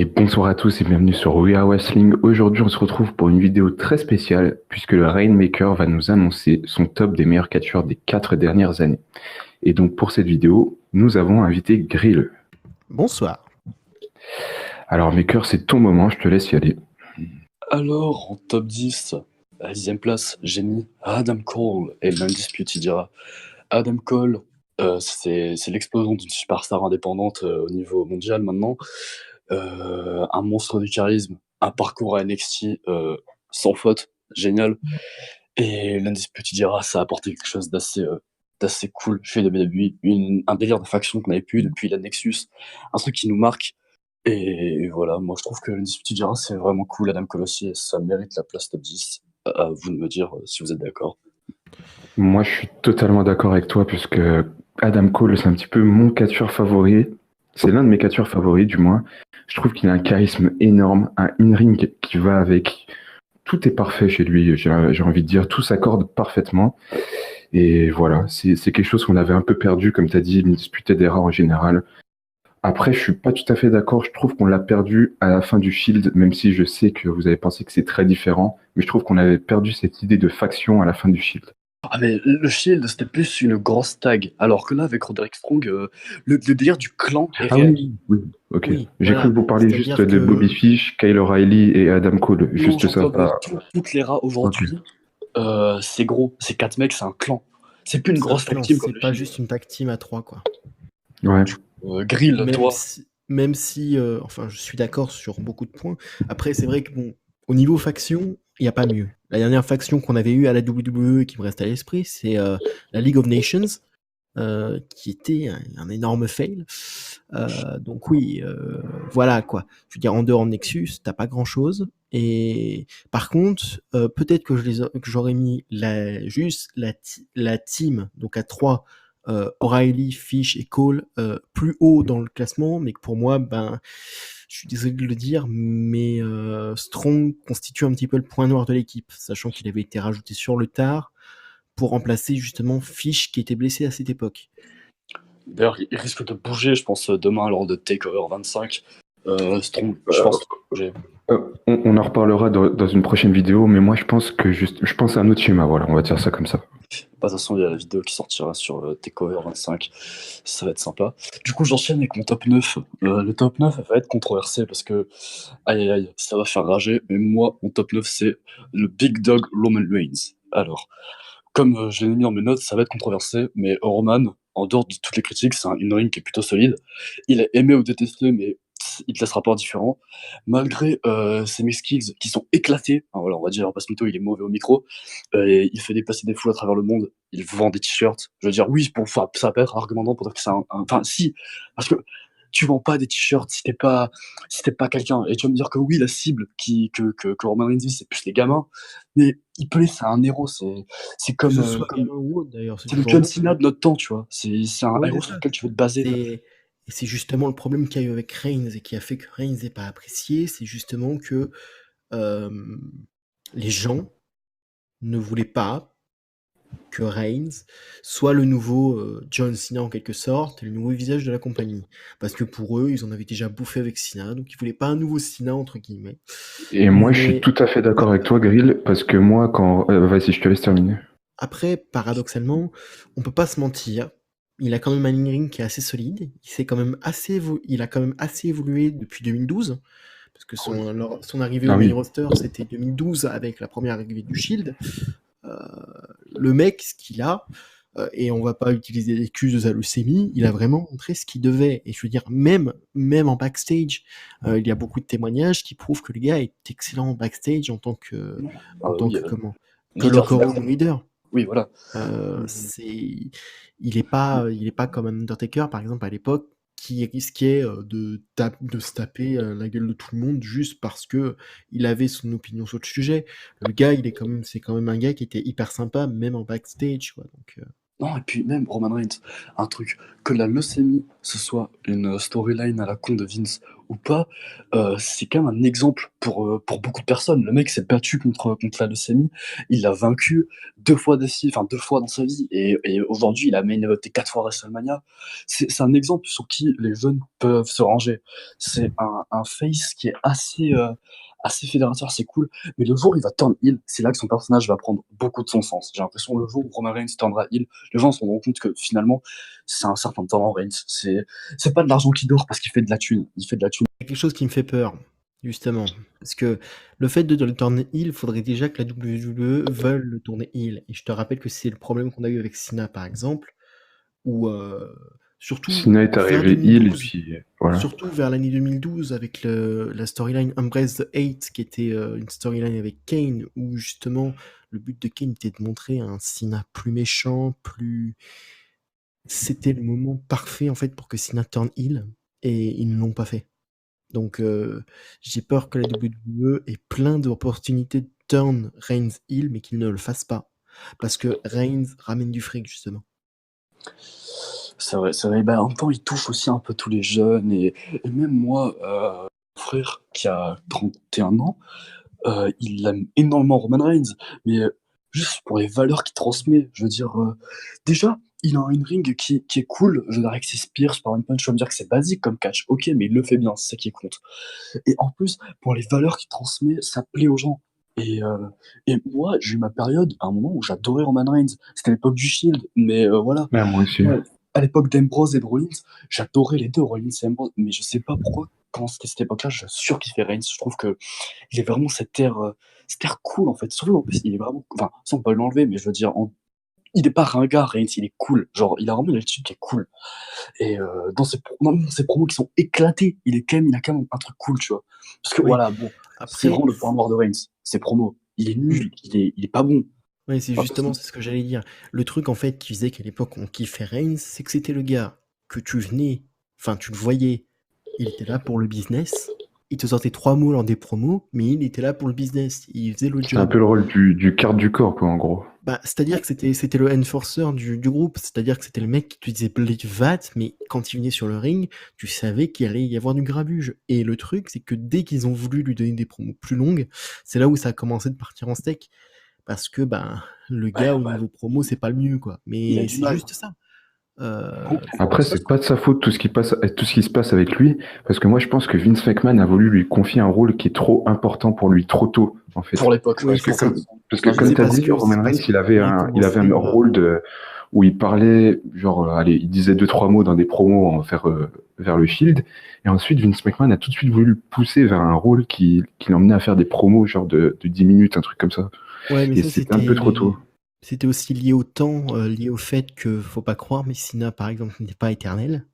Et bonsoir à tous et bienvenue sur We Are Wrestling. Aujourd'hui, on se retrouve pour une vidéo très spéciale puisque le Rainmaker va nous annoncer son top des meilleurs catcheurs des 4 dernières années. Et donc pour cette vidéo, nous avons invité Grill. Bonsoir. Alors Maker, c'est ton moment, je te laisse y aller. Alors, en top 10, à la 10e place, j'ai mis Adam Cole et l'Undisputed Era. Adam Cole, c'est l'explosion d'une superstar indépendante au niveau mondial maintenant. Un monstre du charisme, un parcours à NXT sans faute, génial. Et l'Undisputed Era, ça a apporté quelque chose d'assez cool chez WWE, un délire de faction qu'on n'avait plus depuis la Nexus, un truc qui nous marque. Et voilà, moi je trouve que l'Undisputed Era c'est vraiment cool, Adam Cole aussi, et ça mérite la place top 10. À vous de me dire si vous êtes d'accord. Moi, je suis totalement d'accord avec toi puisque Adam Cole, c'est un petit peu mon catcheur favori. C'est l'un de mes catcheurs favoris, du moins. Je trouve qu'il a un charisme énorme, un in-ring qui va avec. Tout est parfait chez lui, j'ai envie de dire, tout s'accorde parfaitement. Et voilà, c'est quelque chose qu'on avait un peu perdu, comme tu as dit, une disputée des rares en général. Après, je suis pas tout à fait d'accord, je trouve qu'on l'a perdu à la fin du Shield, même si je sais que vous avez pensé que c'est très différent, mais je trouve qu'on avait perdu cette idée de faction à la fin du Shield. Ah mais le Shield c'était plus une grosse tag, alors que là avec Roderick Strong, le délire du clan est Ah réel. oui, ok. Oui, J'ai voilà. cru que vous parliez C'est-à-dire juste de que- Bobby Fish, Kyle O'Reilly et Adam Cole, Non, juste ça. j'entends toutes les rats aujourd'hui, c'est gros, c'est 4 mecs, c'est un clan. C'est plus une C'est un grosse tag clan, team comme c'est le pas Shield. juste une tag team à 3, quoi. Ouais. Grill, Même toi. si, enfin, je suis d'accord sur beaucoup de points. Après, c'est vrai que bon, au niveau faction, il n'y a pas mieux. La dernière faction qu'on avait eue à la WWE et qui me reste à l'esprit, c'est la League of Nations, qui était un énorme fail. Donc oui, voilà quoi. Je veux dire, en dehors de Nexus, t'as pas grand-chose. Et par contre, peut-être que que j'aurais mis juste la team, donc à 3, O'Reilly, Fish et Cole, plus haut dans le classement, mais que pour moi, ben, je suis désolé de le dire, mais Strong constitue un petit peu le point noir de l'équipe, sachant qu'il avait été rajouté sur le tard pour remplacer justement Fish qui était blessé à cette époque. D'ailleurs, il risque de bouger, je pense, demain lors de TakeOver 25. Strong, je pense qu'il va bouger. On en reparlera dans une prochaine vidéo, mais moi je pense à un autre schéma, voilà, on va dire ça comme ça. De toute façon, il y a la vidéo qui sortira sur TakeOver 25. Ça va être sympa. Du coup, j'enchaîne avec mon top 9. Le top 9 va être controversé parce que, aïe aïe aïe, ça va faire rager. Mais moi, mon top 9, c'est le Big Dog Roman Reigns. Alors, comme je l'ai mis dans mes notes, ça va être controversé, mais Roman, en dehors de toutes les critiques, c'est un in-ring qui est plutôt solide. Il est aimé ou détesté, mais il te laissera pas indifférent. Malgré ses mix skills qui sont éclatés, enfin, voilà, on va dire, parce que il est mauvais au micro, et il fait déplacer des foules à travers le monde, il vend des t-shirts. Je veux dire, oui, ça va pas être argumentant pour dire que c'est enfin, si, parce que tu vends pas des t-shirts si t'es pas quelqu'un. Et tu vas me dire que oui, la cible que Roman Reigns vise, c'est plus les gamins, mais il peut laisser un héros, c'est Que comme, ce soit gamin ou autre d'ailleurs, c'est c'est le toujours John bon. Cena de notre temps, tu vois. C'est un Ouais, héros c'est sur ça. lequel tu veux te baser. Et c'est justement le problème qu'il y a eu avec Reigns et qui a fait que Reigns n'est pas apprécié, c'est justement que euh, les gens ne voulaient pas que Reigns soit le nouveau John Cena en quelque sorte, le nouveau visage de la compagnie. Parce que pour eux, ils en avaient déjà bouffé avec Cena, donc ils voulaient pas un nouveau Cena entre guillemets. Et moi je suis Mais tout à fait d'accord avec toi, Grill, parce que moi quand. Vas-y, je te laisse terminer. après, paradoxalement, on peut pas se mentir. Il a quand même un in-ring qui est assez solide. Il a quand même assez évolué depuis 2012. Parce que son arrivée Ah au main oui. roster, c'était 2012 avec la première arrivée du Shield. Euh, le mec, ce qu'il a, et on va pas utiliser l'excuse de sa leucémie, il a vraiment montré ce qu'il devait. Et je veux dire, même en backstage, il y a beaucoup de témoignages qui prouvent que le gars est excellent en backstage en tant que, Oui, comment, que leader locker du room leader. Oui, voilà. Il est pas comme un Undertaker, par exemple, à l'époque, qui risquait de se taper la gueule de tout le monde juste parce que il avait son opinion sur le sujet. Le gars, c'est quand même un gars qui était hyper sympa, même en backstage, quoi. Donc, Non, et puis même Roman Reigns, un truc, que la leucémie, ce soit une storyline à la con de Vince ou pas, c'est quand même un exemple pour beaucoup de personnes. Le mec s'est battu contre la leucémie, il l'a vaincu 2 fois enfin 2 fois dans sa vie, et aujourd'hui il a main eventé 4 fois WrestleMania. C'est un exemple sur qui les jeunes peuvent se ranger. C'est un face qui est assez fédérateur, c'est cool, mais le jour où il va turn heel, c'est là que son personnage va prendre beaucoup de son sens. J'ai l'impression le jour où Roman Reigns turnera heel, les gens se rendront compte que finalement, c'est un certain temps Reigns. C'est pas de l'argent qui dort parce qu'il fait de la thune. Il fait de la thune. Il y a quelque chose qui me fait peur, justement. Parce que le fait de le tourner heel, il faudrait déjà que la WWE veuille le tourner heel. Et je te rappelle que c'est le problème qu'on a eu avec Cena, par exemple, où surtout Cena est vers arrivé heel et 2012, puis voilà. surtout vers l'année 2012, avec la storyline Embrace the Hate, qui était une storyline avec Kane, où justement le but de Kane était de montrer un Cena plus méchant, plus... C'était le moment parfait en fait pour que Cena turn heel, et ils ne l'ont pas fait. Donc j'ai peur que la WWE ait plein d'opportunités de turn Reigns heel, mais qu'il ne le fasse pas. Parce que Reigns ramène du fric, justement. C'est vrai, c'est vrai. Bah, en même temps, il touche aussi un peu tous les jeunes. Et même moi, mon frère qui a 31 ans, il aime énormément Roman Reigns. Mais juste pour les valeurs qu'il transmet, je veux dire, déjà, il a un in-ring qui est cool. Je veux dire, avec ses spears, par une punch, je veux me dire que c'est basique comme catch. Ok, mais il le fait bien, c'est ça qui compte. Et en plus, pour les valeurs qu'il transmet, ça plaît aux gens. Et moi, j'ai eu ma période, à un moment où j'adorais Roman Reigns. C'était l'époque du Shield, mais voilà. Ouais, moi aussi. Ouais. À l'époque d'Ambrose et de Rollins, j'adorais les deux, Rollins et Ambrose, mais je sais pas pourquoi, quand c'était cette époque-là, je surkiffais Reigns. Je trouve que il est vraiment cet air cool, en fait. Surtout, en plus, il est vraiment, enfin, ça on peut l'enlever, mais je veux dire, il est pas ringard, Reigns, il est cool. Genre, il a vraiment une attitude qui est cool. Et dans ses promos qui sont éclatés, il a quand même un truc cool, tu vois. Parce que Oui. voilà, bon, c'est Après, vraiment le point noir de Reigns, ses promos. Il est nul, il est pas bon. ouais, c'est Pas justement possible. c'est ce que j'allais dire. Le truc en fait qui faisait qu'à l'époque on kiffait Reigns, c'est que c'était le gars que tu venais, enfin tu le voyais, il était là pour le business. Il te sortait 3 mots lors des promos, mais il était là pour le business. Il faisait le C'est un job. peu le rôle du garde du corps, quoi, en gros. Bah, c'est-à-dire que c'était le enforcer du groupe, c'est-à-dire que c'était le mec qui te disait believe that, mais quand il venait sur le ring, tu savais qu'il allait y avoir du grabuge. Et le truc, c'est que dès qu'ils ont voulu lui donner des promos plus longues, c'est là où ça a commencé de partir en steak. Parce que ben, le Ouais, gars au ouais, niveau promo, c'est pas le mieux, quoi. il a Mais du c'est mal. juste ça. Euh, Après, c'est pas de sa faute tout ce qui se passe avec lui, parce que moi, je pense que Vince McMahon a voulu lui confier un rôle qui est trop important pour lui, trop tôt, en Pour fait. l'époque, oui, ouais, Parce que c'est ça. comme, parce que Non, comme C'est t'as parce dit, que Roman Reigns, il a il avait un commencé. rôle où il parlait, genre, allez, il disait 2, 3 mots dans des promos vers le Shield, et ensuite Vince McMahon a tout de suite voulu le pousser vers un rôle qui l'emmenait à faire des promos, genre de 10 minutes, un truc comme ça. Ouais, mais Et ça, c'était un peu trop tôt. c'était aussi lié au temps, lié au fait que, faut pas croire, mais Sina, par exemple, n'était pas éternel.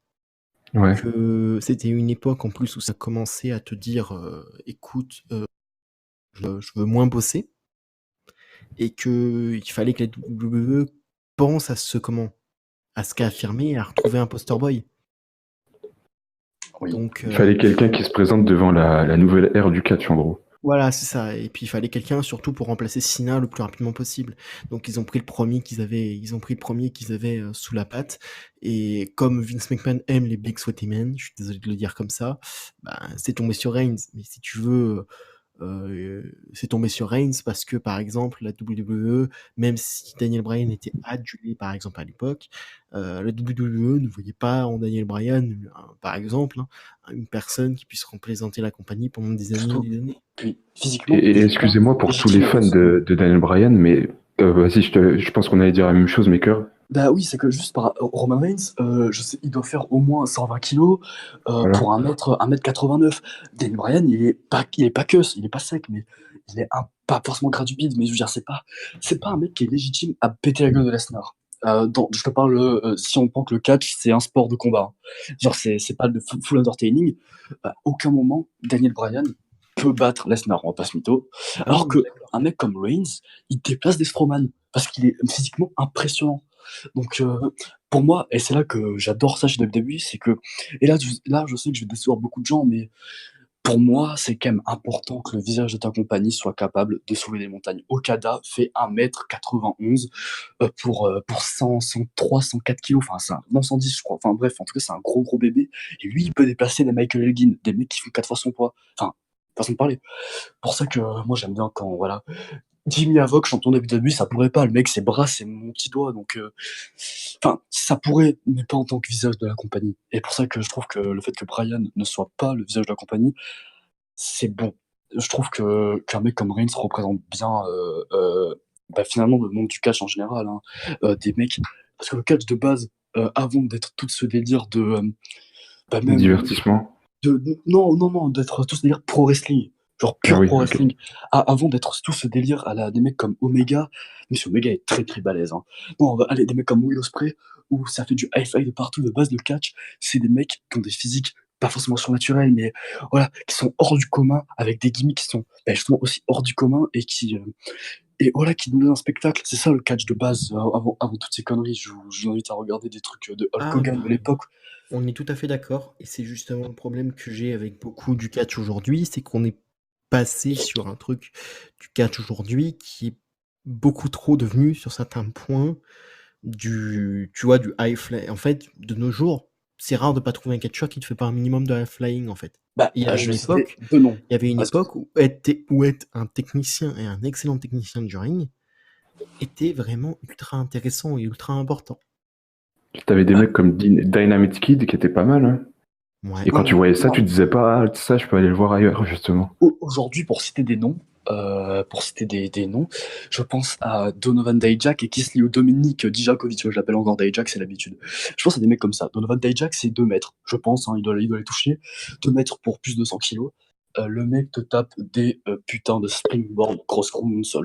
Ouais. Que c'était une époque en plus où ça commençait à te dire écoute, je veux moins bosser, et que il fallait que la WWE pense à se réaffirmer et à retrouver un poster boy. oui. Donc Il fallait quelqu'un qui se présente devant la nouvelle ère du catch, en gros. voilà, c'est ça. Et puis il fallait quelqu'un surtout pour remplacer Cena le plus rapidement possible. Donc ils ont pris le premier qu'ils avaient sous la patte. Et comme Vince McMahon aime les Big Sweaty Men, je suis désolé de le dire comme ça, bah, c'est tombé sur Reigns. Mais si tu veux, c'est tombé sur Reigns parce que par exemple la WWE, même si Daniel Bryan était adulé par exemple à l'époque, la WWE ne voyait pas en Daniel Bryan, par exemple, hein, une personne qui puisse représenter la compagnie pendant des années et Surtout, des années. puis physiquement, Et il est pas excusez-moi pour tous les légitime en fans plus. de Daniel Bryan, mais vas-y, je pense qu'on allait dire la même chose, Maker. Bah oui, c'est que juste par Roman Reigns, je sais, il doit faire au moins 120 kilos Voilà. pour 1m89. Daniel Bryan, il est pas queuse, il est pas sec, mais il est pas forcément gras du bide, mais je veux dire, c'est pas un mec qui est légitime à péter la gueule de Lesnar. Je te parle, si on pense que le catch, c'est un sport de combat, hein. Genre, c'est pas de full entertaining. À aucun moment, Daniel Bryan peut battre Lesnar, on va pas se mytho. Ah Alors non, que un mec comme Reigns, il déplace des Strowman parce qu'il est physiquement impressionnant. Donc, pour moi, et c'est là que j'adore ça chez WWE, c'est que, et là, je sais que je vais décevoir beaucoup de gens, mais pour moi, c'est quand même important que le visage de ta compagnie soit capable de soulever des montagnes. Okada fait 1m91 pour 100, 103, 104 kilos, enfin, non, 110, je crois. Enfin, bref, en tout cas, c'est un gros, gros bébé. Et lui, il peut déplacer des Michael Elgin, des mecs qui font 4 fois son poids. Enfin, façon de parler. Pour ça que moi, j'aime bien quand, voilà. Jimmy Havoc, champion de WWE, ça pourrait pas. Le mec, ses bras, c'est mon petit doigt. Donc, enfin, ça pourrait, mais pas en tant que visage de la compagnie. Et pour ça que je trouve que le fait que Brian ne soit pas le visage de la compagnie, c'est bon. Je trouve qu'un mec comme Reigns représente bien, finalement, le monde du catch en général. Hein. Des mecs. Parce que le catch de base, avant d'être tout ce délire de. Même. Divertissement. Non, d'être tout ce délire pro wrestling. Genre Ah pur oui, pro ok. wrestling. Avant d'être tout ce délire à des mecs comme Omega. Monsieur Omega est très très balèze. Hein. Non, allez, des mecs comme Will Ospreay, où ça fait du high-five de partout. De base, le catch, c'est des mecs qui ont des physiques pas forcément surnaturels, mais voilà, qui sont hors du commun, avec des gimmicks qui sont justement aussi hors du commun et qui nous donnent un spectacle. C'est ça le catch de base, avant toutes ces conneries. Je vous invite à regarder des trucs de Hulk Ah, Hogan de l'époque. on est tout à fait d'accord, et c'est justement le problème que j'ai avec beaucoup du catch aujourd'hui, c'est qu'on est passé sur un truc du catch aujourd'hui qui est beaucoup trop devenu sur certains points du high fly. En fait, de nos jours, c'est rare de pas trouver un catcheur qui ne fait pas un minimum de high flying en fait. Il y avait Je une vais citer époque, deux noms. il y avait une Vas-y. époque où être un technicien et un excellent technicien du ring était vraiment ultra intéressant et ultra important. T'avais des mecs comme Dynamite Kid qui étaient pas mal. Hein. Ouais. Et quand Non, tu voyais ça, non. tu te disais pas, ah, ça, je peux aller le voir ailleurs, justement. Aujourd'hui, pour citer des noms, des noms, je pense à Donovan Dijak et Kisly ou Dominique Dijakovic. Je l'appelle encore Dijak, c'est l'habitude. Je pense à des mecs comme ça. Donovan Dijak, c'est 2 mètres, je pense, hein, il doit les toucher. 2 mètres pour plus de 100 kilos. Le mec te tape des putains de springboard cross-screw moonsault.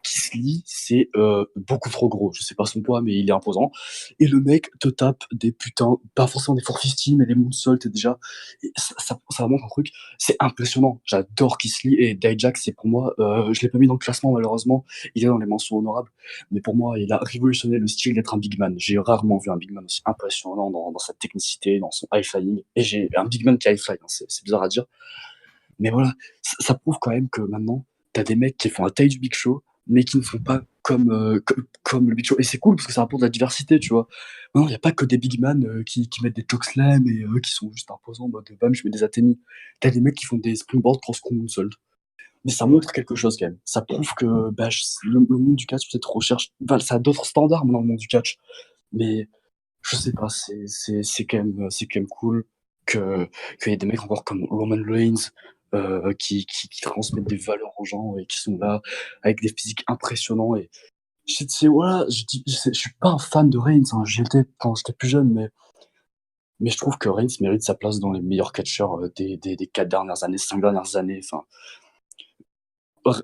Kisly, c'est beaucoup trop gros. Je sais pas son poids, mais il est imposant. Et le mec te tape des putains, pas forcément des 450, mais des moonsaults déjà. Et ça montre un truc. C'est impressionnant. J'adore Kisly et Dijak, c'est pour moi, je l'ai pas mis dans le classement malheureusement. Il est dans les mentions honorables, mais pour moi, il a révolutionné le style d'être un big man. J'ai rarement vu un big man aussi impressionnant dans sa technicité, dans son high flying. Et j'ai un big man qui high fly, hein, c'est bizarre à dire. Mais voilà, ça prouve quand même que maintenant, t'as des mecs qui font la taille du Big Show, mais qui ne font pas comme le Big Show. Et c'est cool parce que ça apporte de la diversité, tu vois. Maintenant, il n'y a pas que des big man qui mettent des chokeslam et qui sont juste imposants en mode bam, je mets des atémis. T'as des mecs qui font des springboard cross-screw moonsault. Mais ça montre quelque chose quand même. Ça prouve que le monde du catch peut-être recherche. Enfin, ça a d'autres standards maintenant, le monde du catch. Mais je sais pas, c'est quand même cool qu'il y ait des mecs encore comme Roman Reigns qui transmettent des valeurs aux gens et qui sont là avec des physiques impressionnants. Et voilà, je suis pas un fan de Reigns, hein, j'y étais quand j'étais plus jeune, mais je trouve que Reigns mérite sa place dans les meilleurs catcheurs des 4 dernières années, 5 dernières années. Enfin,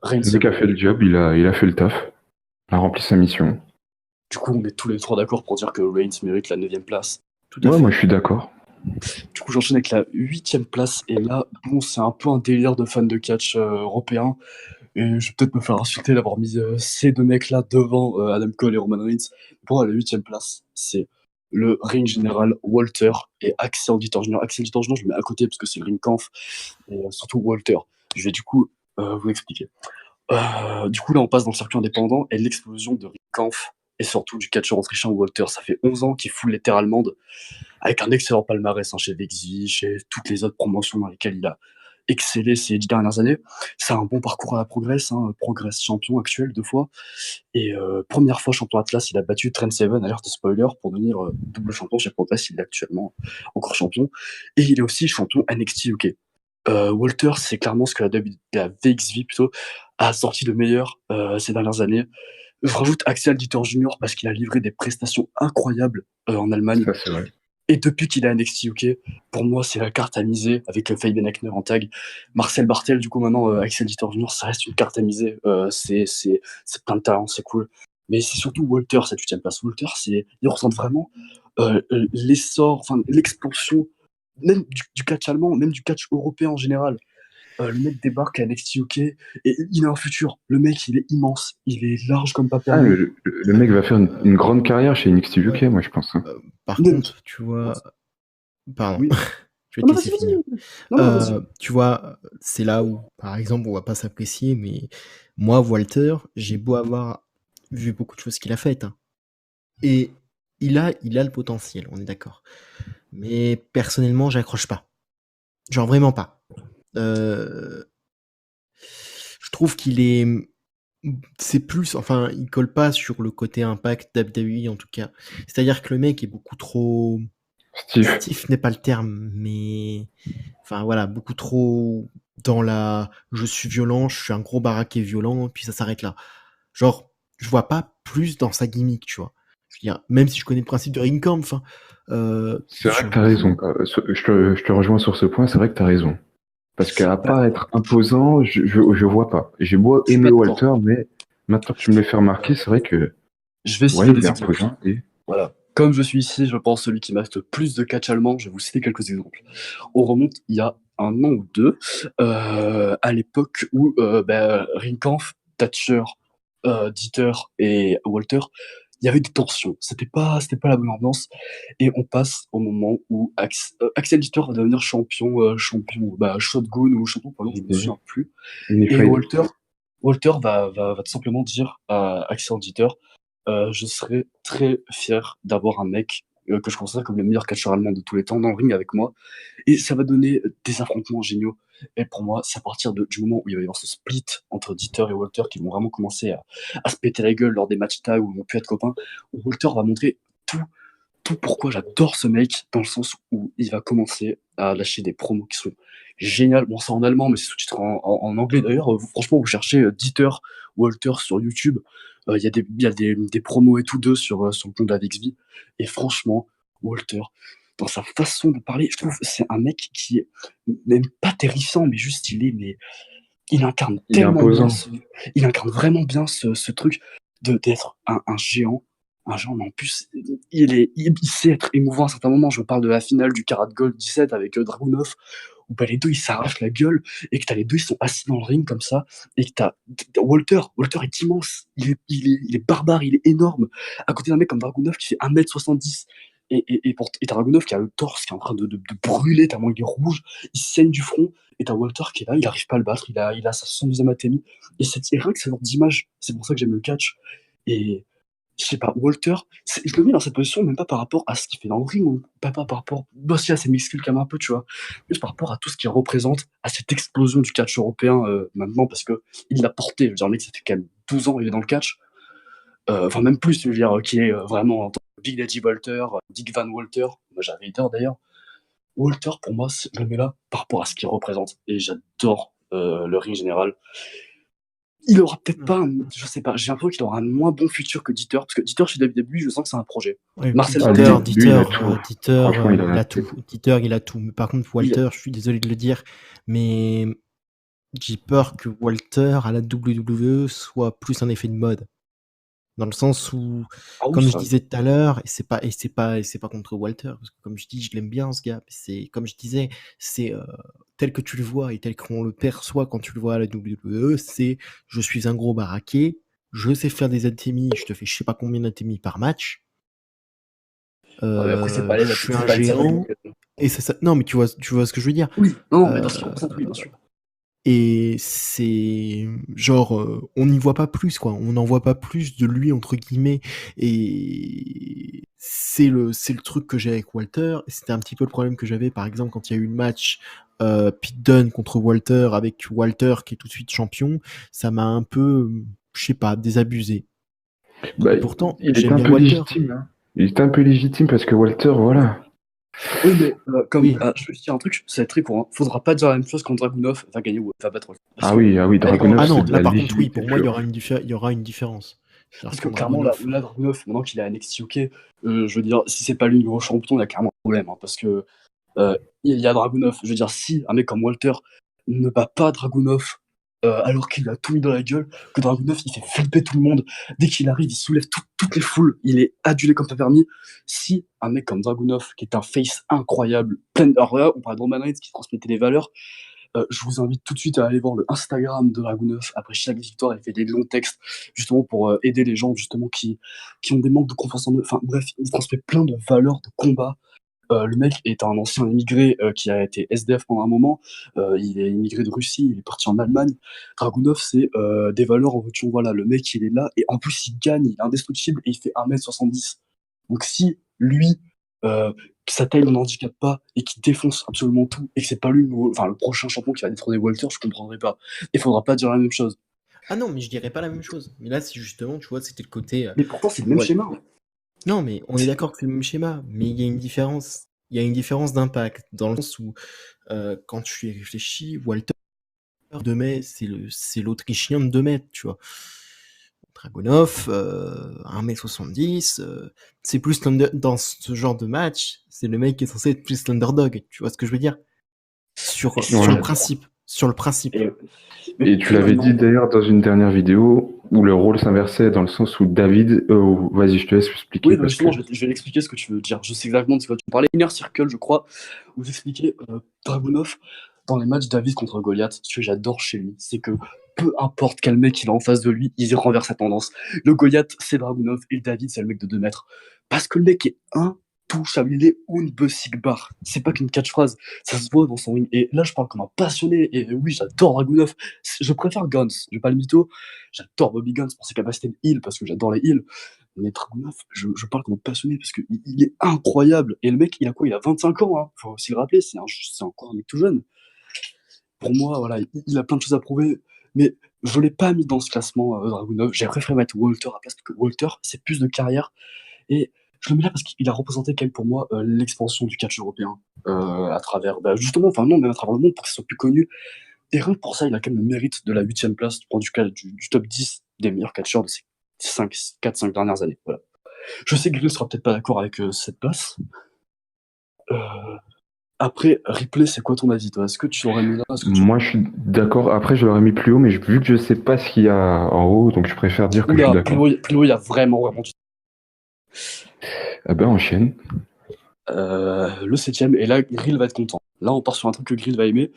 Reigns, Le mec a fait le job, il a fait le taf. Il a rempli sa mission. du coup, on est tous les trois d'accord pour dire que Reigns mérite la 9e place. Tout à Ouais, fait. moi je suis d'accord. Du coup, j'enchaîne avec la 8e place. Et là, bon, c'est un peu un délire de fan de catch européen. Et je vais peut-être me faire insulter d'avoir mis ces 2 mecs-là devant Adam Cole et Roman Reigns. Pour moi, la 8e place, c'est le ring général Walter et Axel Dieter Jr. Axel Dieter Jr., je le mets à côté parce que c'est le ring Kampf. Et surtout Walter. Je vais du coup vous expliquer. Du coup, là, on passe dans le circuit indépendant et l'explosion de Ring Kampf et surtout du catcheur autrichien Walter. Ça fait 11 ans qu'il fout les terres allemandes avec un excellent palmarès hein, chez Vexy, chez toutes les autres promotions dans lesquelles il a excellé ces 10 dernières années. C'est un bon parcours à la Progress, hein, Progress champion actuel 2 fois. Et première fois champion Atlas, il a battu Trent Seven, alerte spoiler, pour devenir double champion chez Progress. Il est actuellement encore champion. Et il est aussi champion NXT UK. Walter, c'est clairement ce que la VXV plutôt a sorti de meilleur ces dernières années. Je rajoute Axel Dieter Jr. parce qu'il a livré des prestations incroyables en Allemagne. Ça, c'est vrai. Et depuis qu'il a NXT UK, pour moi, c'est la carte à miser avec Fabian Aichner en tag. Marcel Bartel, du coup, maintenant, Axel Dieter Jr., ça reste une carte à miser. C'est plein de talent, c'est cool. Mais c'est surtout Walter, cette 8e place. Walter, il représente vraiment l'essor, enfin, l'explosion, même du catch allemand, même du catch européen en général. Le mec débarque à NXT UK et il a un futur. Le mec, il est immense. Il est large comme pas Ah, permis. le mec va faire une grande carrière chez NXT UK, moi je pense. Hein. Par Même- contre, tu vois. Pardon. Oui. Je vais Non, te non, laisser vas-y, finir. vas-y. Non, vas-y. Tu vois, c'est là où, par exemple, on va pas s'apprécier, mais moi, Walter, j'ai beau avoir vu beaucoup de choses qu'il a faites, hein, et il a le potentiel, on est d'accord. Mais personnellement, j'accroche pas. Genre vraiment pas. Euh, je trouve c'est plus, enfin, il colle pas sur le côté impact d'WWE en tout cas. C'est-à-dire que le mec est beaucoup trop Steve. stiff n'est pas le terme, mais enfin voilà, beaucoup trop dans la je suis violent, je suis un gros baraquet violent, puis ça s'arrête là. Genre, je vois pas plus dans sa gimmick, tu vois. Je veux dire, même si je connais le principe de Ringkampf, hein, C'est vrai que sur t'as le raison. coup, Je te rejoins sur ce point, c'est vrai que t'as raison. Parce qu'à Bah, part être imposant, je vois pas. J'ai beau je suis aimer pas d'accord. Walter, mais maintenant que tu me le fais remarquer, c'est vrai que, Je vais ouais, citer il est des exemples. imposant. Et Voilà. Comme je suis ici, je pense celui qui mate le plus de catch allemand, je vais vous citer quelques exemples. On remonte il y a un an ou deux, à l'époque où Ringkampf, Thatcher, Dieter et Walter, il y avait des tensions. C'était pas la bonne ambiance. Et on passe au moment où Axel Dieter va devenir champion Shotgun ou champion poids lourd, je me souviens plus. Et Unified. Walter va tout simplement dire à Axel Dieter, je serais très fier d'avoir un mec que je considère comme le meilleur catcheur allemand de tous les temps dans le ring avec moi. Et ça va donner des affrontements géniaux. Et pour moi, c'est à partir du moment où il va y avoir ce split entre Dieter et Walter qui vont vraiment commencer à se péter la gueule lors des matchs tag où ils vont plus être copains, où Walter va montrer tout, tout pourquoi j'adore ce mec, dans le sens où il va commencer à lâcher des promos qui sont géniales. Bon, c'est en allemand, mais c'est sous-titré en anglais d'ailleurs. Franchement, vous cherchez Dieter Walter sur YouTube, il y a des promos et tout d'eux sur le compte d'Avexby. Et franchement, Walter, dans sa façon de parler, je trouve que c'est un mec qui est même pas terrifiant, mais juste il incarne Il est tellement bien imposant. il incarne vraiment bien ce truc d'être un géant. Un géant, mais en plus, il sait être émouvant à certains moments. Je parle de la finale du Karat Gold 17 avec Dragunov, où bah, les deux ils s'arrachent la gueule, et que t'as les deux ils sont assis dans le ring comme ça, et que t'as Walter est immense, il est barbare, il est énorme, à côté d'un mec comme Dragunov qui fait 1m70, et t'as Dragunov qui a le torse qui est en train de brûler tellement il est rouge, il saigne du front, et t'as Walter qui est là, il arrive pas à le battre, il a sa 72e ATMI, et rien que c'est genre d'image, c'est pour ça que j'aime le catch. Et je sais pas, Walter, je le mets dans cette position même pas par rapport à ce qu'il fait dans le ring, ou pas par rapport aussi à ses muscles quand même un peu, tu vois, juste par rapport à tout ce qu'il représente, à cette explosion du catch européen maintenant, parce que il l'a porté. Je veux dire, le mec, ça fait quand même 12 ans il est dans le catch, enfin même plus, je veux dire, qui est vraiment en tant que Big Daddy Walter, Dick Van Walter, moi j'avais Hater d'ailleurs. Walter, pour moi, je le mets là par rapport à ce qu'il représente, et j'adore le ring général. Il aura peut-être pas, je sais pas, j'ai l'impression qu'il aura un moins bon futur que Dieter, parce que Dieter, chez WWE, je sens que c'est un projet. ouais, Marcel Ah, Bartel, lui, il a tout. Franchement, il a Il la a tout. tête. Dieter, il a tout. Mais par contre, il, Walter, je suis désolé de le dire, mais j'ai peur que Walter à la WWE soit plus un effet de mode. Dans le sens où, ah oui, comme je ça, disais tout à l'heure, et c'est pas contre Walter, parce que comme je dis, je l'aime bien ce gars. C'est comme je disais, c'est tel que tu le vois et tel qu'on le perçoit quand tu le vois à la WWE, c'est je suis un gros baraquet, je sais faire des ATMI, je te fais je sais pas combien d'ATMI par match. ouais, mais après, Je suis un c'est pas les géant attaques. et c'est ça. Non, mais tu vois ce que je veux dire. Oui, non, non, mais Euh, dans ce qui représente, oui, bien sûr. Et c'est genre, on n'y voit pas plus, quoi. On n'en voit pas plus de lui, entre guillemets. Et c'est le truc que j'ai avec Walter. Et c'était un petit peu le problème que j'avais, par exemple, quand il y a eu le match Pete Dunne contre Walter, avec Walter qui est tout de suite champion. Ça m'a un peu, je sais pas, désabusé. Bah, Et pourtant, il est j'aime un bien peu Walter. légitime, hein. Il est un peu légitime parce que Walter, voilà. Oui, mais Oui. je vais te dire un truc, ça va être très court, hein. Faudra pas dire la même chose quand Dragunov va gagner ou va battre Walter. Ah oui, Dragunov, Ah c'est non, de là la par contre, oui, légitimité pour moi, pure. il y aura une différence. C'est-à-dire Parce que quand clairement, Dragunov. là Dragunov, maintenant qu'il est à NXT UK, je veux dire, si c'est pas lui le nouveau champion, il y a clairement un problème, hein, parce que il y a Dragunov. Je veux dire, si un mec comme Walter ne bat pas Dragunov alors qu'il a tout mis dans la gueule, que Dragunov il fait flipper tout le monde, dès qu'il arrive, il soulève toutes les foules, il est adulé comme pas permis. Si un mec comme Dragunov, qui est un face incroyable, plein d'horreur, on parle de Roman Reigns qui transmettait des valeurs, je vous invite tout de suite à aller voir le Instagram de Dragunov. Après chaque victoire, il fait des longs textes justement pour aider les gens justement qui ont des manques de confiance en eux. Enfin bref, il transmet plein de valeurs de combat Le mec est un ancien immigré qui a été SDF pendant un moment. Il est immigré de Russie, il est parti en Allemagne. Dragunov, c'est des valeurs en voiture. Voilà, le mec, il est là. Et en plus, il gagne, il est indestructible et il fait 1m70. Donc si lui, que sa taille ne handicape pas et qu'il défonce absolument tout et que c'est pas lui le prochain champion qui va détrôner Walter, je comprendrais pas. Il faudra pas dire la même chose. Ah non, mais je dirais pas la même chose. Mais là, c'est justement, tu vois, c'était le côté. Mais pourtant, c'est le même Ouais. schéma. Non, mais on est d'accord que c'est le même schéma, mais il y a une différence. Il y a une différence d'impact, dans le sens où, quand tu y réfléchis, Walter 2 mètres, c'est l'Autrichien de 2 mètres, tu vois. Dragunov, 1m70, c'est plus dans ce genre de match, c'est le mec qui est censé être plus l'underdog, tu vois ce que je veux dire? Sur Ouais. le principe. Sur le principe. Et tu l'avais dit d'ailleurs dans une dernière vidéo où le rôle s'inversait dans le sens où David. Vas-y, je te laisse expliquer. Oui, bah parce justement, que... je vais expliquer ce que tu veux dire. Je sais exactement de ce que tu parlais. Inner Circle, je crois, où vous expliquez Dragunov dans les matchs David contre Goliath. Ce que j'adore chez lui, c'est que peu importe quel mec il a en face de lui, il renverse sa tendance. Le Goliath, c'est Dragunov, et le David, c'est le mec de 2 mètres. Parce que le mec est intouchable, il est unbesiegbar. C'est pas qu'une catchphrase, ça se voit dans son ring. Et là, je parle comme un passionné, et oui, j'adore Dragunov. Je préfère Guns, je vais pas le mytho. J'adore Bobby Guns pour ses capacités de heal, parce que j'adore les heals. Mais Dragunov, je parle comme un passionné parce qu'il est incroyable. Et le mec, il a quoi? Il a 25 ans, hein. Faut aussi le rappeler, c'est encore un mec tout jeune. Pour moi, voilà, il a plein de choses à prouver. Mais je l'ai pas mis dans ce classement, Dragunov. J'ai préféré mettre Walter à la place, parce que Walter, c'est plus de carrière. Et je le mets là parce qu'il a représenté quand même pour moi l'expansion du catch européen. À travers, justement, enfin non, même à travers le monde, pour qu'il soit plus connu. Et rien que pour ça, il a quand même le mérite de la 8e place, du top 10 des meilleurs catcheurs de ces 4-5 dernières années. Voilà. Je sais que Grill sera peut-être pas d'accord avec cette place. Euh, Après, Ripley, c'est quoi ton avis, toi? Est-ce que tu l'aurais mis là? Moi, je suis d'accord. Après, je l'aurais mis plus haut, mais vu que je sais pas ce qu'il y a en haut, donc je préfère dire que je suis d'accord. Plus haut, il y a vraiment du... Ah ben, enchaîne. Le 7e, et là, Grill va être content. Là, on part sur un truc que Grill va aimer.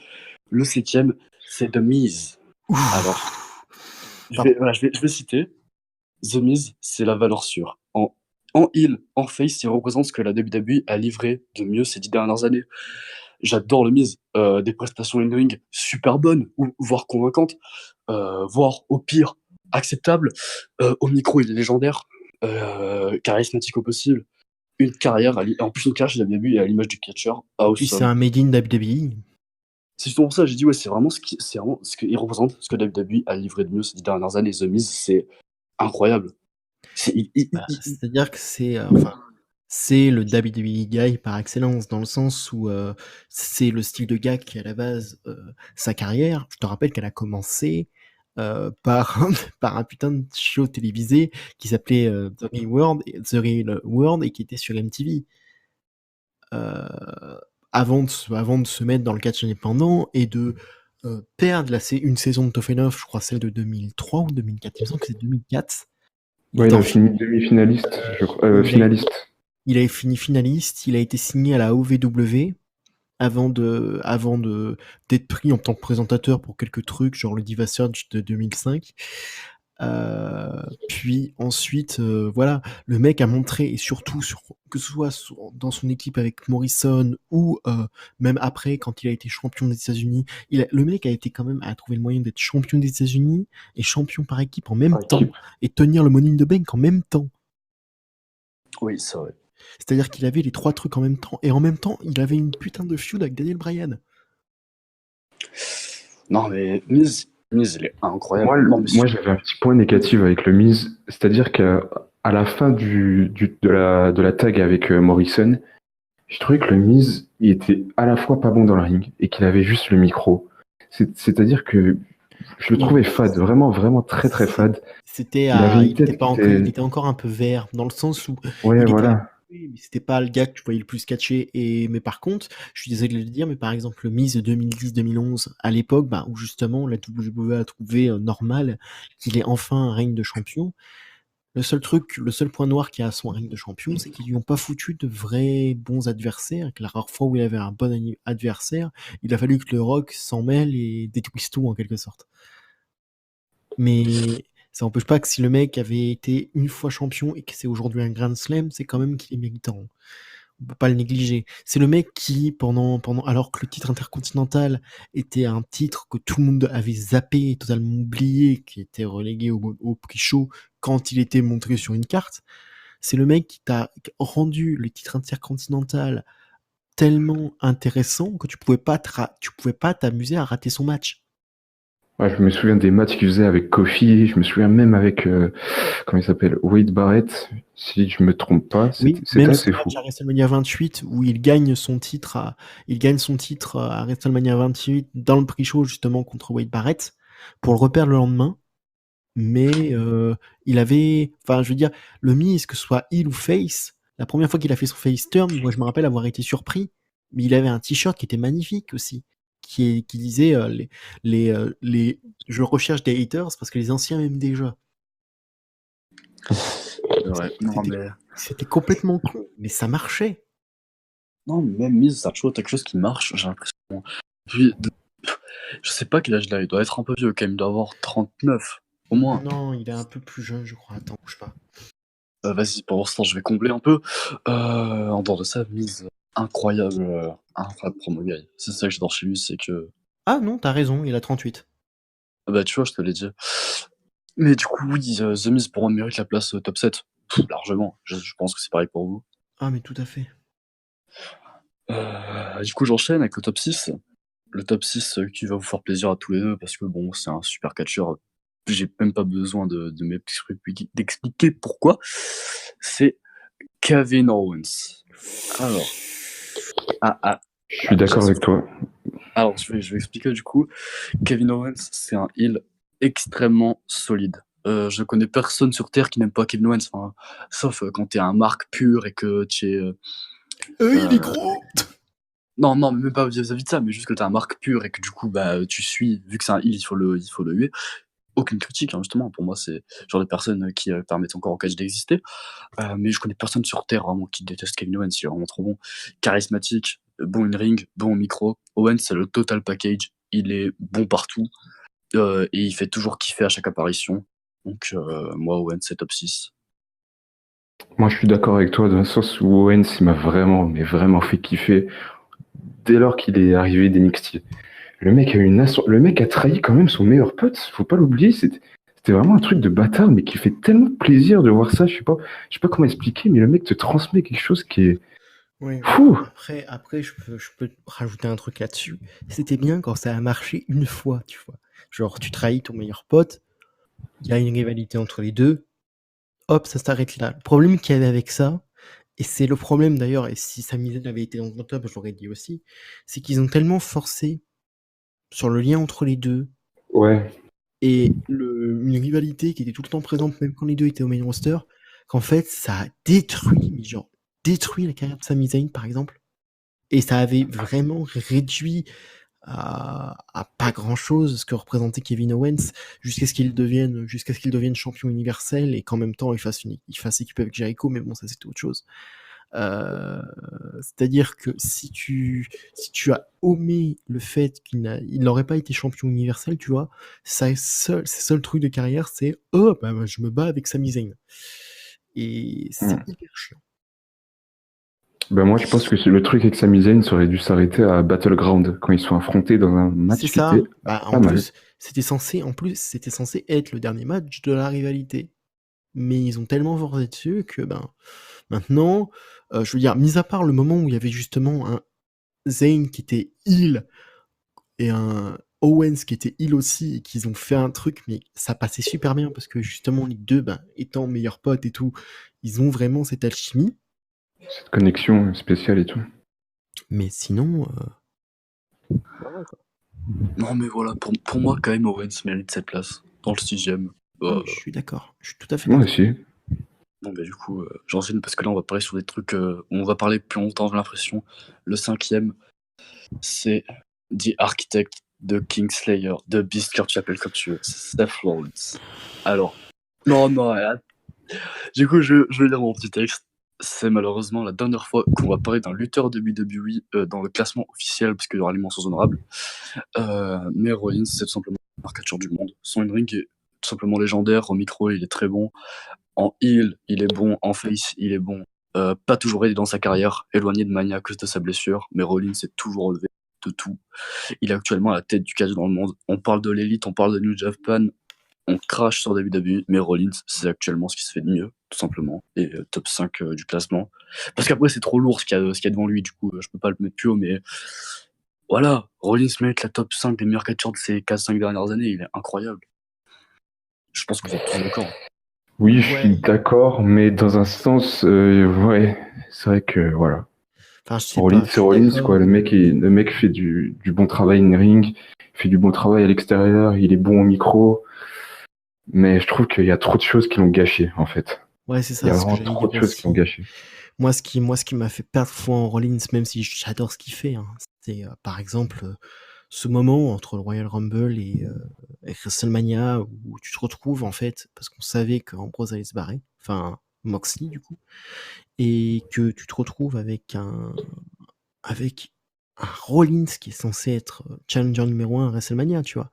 Le 7e, c'est The Miz. Alors, je vais citer. The Miz, c'est la valeur sûre. En heel, en face, il représente ce que la WWE a livré de mieux ces 10 dernières années. J'adore le Miz. Des prestations in-ring super bonnes, voire convaincantes, voire au pire acceptables. Au micro, il est légendaire, charismatique au possible. Une carrière, en plus une carrière chez WWE à l'image du catcher. Puis c'est un made in WWE. C'est justement pour ça, j'ai dit, ouais, c'est vraiment ce qu'il représente, ce que WWE a livré de mieux ces 10 dernières années. The Miz, c'est incroyable. C'est-à-dire que c'est le WWE guy par excellence, dans le sens où c'est le style de gars qui, à la base, sa carrière, je te rappelle qu'elle a commencé par un putain de show télévisé qui s'appelait The Real World et qui était sur MTV. Avant de se mettre dans le catch indépendant et de perdre une saison de Tough Enough, je crois celle de 2003 ou 2004, il me semble que c'est 2004. Ouais, il a fini demi-finaliste, je crois. Finaliste. Il avait fini finaliste, il a été signé à la OVW avant d'être pris en tant que présentateur pour quelques trucs, genre le Diva Surge de 2005. Puis ensuite, voilà, le mec a montré, et surtout que ce soit dans son équipe avec Morrison ou même après quand il a été champion des États-Unis, le mec a trouvé le moyen d'être champion des États-Unis et champion par équipe en même temps et tenir le Money in the Bank en même temps. Oui, c'est vrai. C'est-à-dire qu'il avait les 3 trucs en même temps et en même temps il avait une putain de feud avec Daniel Bryan. Non mais Miz, il est incroyable. Moi, j'avais un petit point négatif avec le Miz, c'est-à-dire qu'à la fin de la tag avec Morrison, je trouvais que le Miz, il était à la fois pas bon dans le ring et qu'il avait juste le micro. C'est-à-dire que je le trouvais fade, vraiment, vraiment très très fade. Il était encore un peu vert, dans le sens où ouais, voilà. Mais c'était pas le gars que tu voyais le plus catché. Mais par contre, je suis désolé de le dire, mais par exemple, le Miz de 2010-2011, à l'époque, où justement, la WWE a trouvé normal qu'il ait enfin un règne de champion. Le seul point noir qu'il y a à son règne de champion, c'est qu'ils lui ont pas foutu de vrais bons adversaires, et que la rare fois où il avait un bon adversaire, il a fallu que le Rock s'en mêle et détruise tout en quelque sorte. Mais ça n'empêche pas que si le mec avait été une fois champion et que c'est aujourd'hui un Grand Slam, c'est quand même qu'il est méritant. On peut pas le négliger. C'est le mec qui, alors que le titre intercontinental était un titre que tout le monde avait zappé et totalement oublié, qui était relégué au pre-show quand il était montré sur une carte, c'est le mec qui t'a rendu le titre intercontinental tellement intéressant que tu pouvais pas t'amuser à rater son match. Ouais, je me souviens des matchs qu'il faisait avec Kofi, je me souviens même avec, comment il s'appelle, Wade Barrett, si je me trompe pas, Oui, c'était même assez son fou. match à WrestleMania 28 où il gagne son titre à WrestleMania 28 dans le pre-show justement contre Wade Barrett pour le repère le lendemain. Mais il avait, enfin je veux dire, le Miz, que ce soit heel ou face, la première fois qu'il a fait son face turn, moi je me rappelle avoir été surpris. Mais il avait un t-shirt qui était magnifique aussi, qui disait je recherche des haters parce que les anciens m'aiment déjà. Ouais, non, mais. C'était complètement con, mais ça marchait. Non, mais même Miz, ça a toujours été quelque chose qui marche, j'ai l'impression. Puis, je sais pas quel âge il a, il doit être un peu vieux quand même, il doit avoir 39, au moins. Non, il est un peu plus jeune, je crois. Attends, bouge pas. Vas-y, pour l'instant, je vais combler un peu. En dehors de ça, Miz, incroyable promo guy. C'est ça que j'adore chez lui, c'est que. Ah non, t'as raison, il a 38. Bah, tu vois, je te l'ai dit. Mais du coup, oui, The Miz pour moi mérite la place top 7. Largement. Je pense que c'est pareil pour vous. Ah, mais tout à fait. Du coup, j'enchaîne avec le top 6. Le top 6 qui va vous faire plaisir à tous les deux parce que bon, c'est un super catcheur. J'ai même pas besoin d'expliquer pourquoi. C'est Kevin Owens. Alors, Je suis d'accord avec toi. alors je vais expliquer du coup. Kevin Owens, c'est un heel extrêmement solide. Je connais personne sur Terre qui n'aime pas Kevin Owens, enfin, sauf quand t'es un marque pur et que tu es. Il est gros. Non, mais même pas vis-à-vis de ça, mais juste que t'es un marque pur et que du coup, bah, tu suis, vu que c'est un heel, il faut le huer. Aucune critique, hein, justement. Pour moi, c'est le genre de personnes qui permettent encore au catch d'exister. Mais je connais personne sur Terre vraiment qui déteste Kevin Owens. Il est vraiment trop bon. Charismatique, bon in-ring, bon au micro. Owens, c'est le total package. Il est bon partout. Et il fait toujours kiffer à chaque apparition. Donc, moi, Owens, c'est top 6. Moi, je suis d'accord avec toi dans le sens où Owens, il m'a vraiment, mais vraiment fait kiffer dès lors qu'il est arrivé d'NXT. Le mec a trahi quand même son meilleur pote, faut pas l'oublier, c'était vraiment un truc de bâtard, mais qui fait tellement plaisir de voir ça, je sais pas comment expliquer, mais le mec te transmet quelque chose qui est Oui. fou. Après, je peux rajouter un truc là-dessus. C'était bien quand ça a marché une fois, tu vois. Genre, tu trahis ton meilleur pote, il y a une rivalité entre les deux, hop, ça s'arrête là. Le problème qu'il y avait avec ça, et c'est le problème d'ailleurs, et si Sami Zayn avait été dans mon top, je l'aurais dit aussi, c'est qu'ils ont tellement forcé sur le lien entre les deux, Ouais, et une rivalité qui était tout le temps présente, même quand les deux étaient au main roster, qu'en fait, ça a détruit la carrière de Sami Zayn, par exemple. Et ça avait vraiment réduit à pas grand chose ce que représentait Kevin Owens jusqu'à ce qu'il devienne champion universel et qu'en même temps il fasse équipe avec Jericho, mais bon, ça c'était autre chose. C'est-à-dire que si tu as omis le fait il n'aurait pas été champion universel, tu vois, ses seuls trucs de carrière, c'est oh bah je me bats avec Sami Zayn. Et c'est hyper chiant. ben moi je pense que le truc avec Sami Zayn, ça aurait dû s'arrêter à Battleground, quand ils sont affrontés dans un match C'est qui ça. était Bah, pas mal. c'était censé être le dernier match de la rivalité. Mais ils ont tellement forcé dessus que, ben, maintenant, je veux dire, mis à part le moment où il y avait justement un Zayn qui était heal et un Owens qui était heal aussi, et qu'ils ont fait un truc, mais ça passait super bien parce que justement, les deux, ben, étant meilleurs potes et tout, ils ont vraiment cette alchimie. Cette connexion spéciale et tout. Mais sinon, voilà, quoi. Non, mais voilà, pour moi, quand même, Owens mérite cette place. Dans le 6ème. Ah, mais je suis d'accord. Je suis tout à fait Moi d'accord. aussi. Bon, bah, du coup, j'enchaîne parce que là, on va parler sur des trucs où on va parler plus longtemps, j'ai l'impression. Le 5ème, c'est The Architect de Kingslayer, de Beast, car tu l'appelles comme tu veux, Seth Rollins. Alors, non, du coup, je vais lire mon petit texte. C'est malheureusement la dernière fois qu'on va parler d'un lutteur de WWE dans le classement officiel, parce qu'il y aura les mentions honorables. Mais Rollins, c'est tout simplement le meilleur catcheur du monde. Son in-ring est tout simplement légendaire. Au micro, il est très bon. En heel, il est bon. En face, il est bon. pas toujours aidé dans sa carrière, éloigné de Mania à cause de sa blessure, mais Rollins s'est toujours relevé de tout. Il est actuellement à la tête du catch dans le monde. On parle de l'élite, on parle de New Japan, on crache sur WWE, mais Rollins, c'est actuellement ce qui se fait de mieux, tout simplement, et top 5 du classement. Parce qu'après, c'est trop lourd ce qu'il y a devant lui, du coup, je peux pas le mettre plus haut, mais voilà, Rollins mérite la top 5 des meilleurs catcheurs de ces 4-5 dernières années, il est incroyable. Je pense que vous êtes tous d'accord. Oui, je suis Ouais. d'accord, mais dans un sens, ouais, c'est vrai que voilà. Enfin, je sais Rollins, pas, je c'est suis Rollins, d'accord. quoi. Le mec fait du bon travail in-ring, il fait du bon travail à l'extérieur, il est bon au micro, mais je trouve qu'il y a trop de choses qui l'ont gâché, en fait. Ouais, c'est Il y ça, a ce que vraiment j'allais trop dire de choses qui l'ont aussi. gâché. Moi, ce qui m'a fait perdre foi en Rollins, même si j'adore ce qu'il fait, hein, c'est par exemple ce moment entre le Royal Rumble et WrestleMania où tu te retrouves en fait, parce qu'on savait qu'Ambrose allait se barrer, enfin Moxley du coup, et que tu te retrouves avec un Rollins qui est censé être challenger numéro 1 à WrestleMania, tu vois,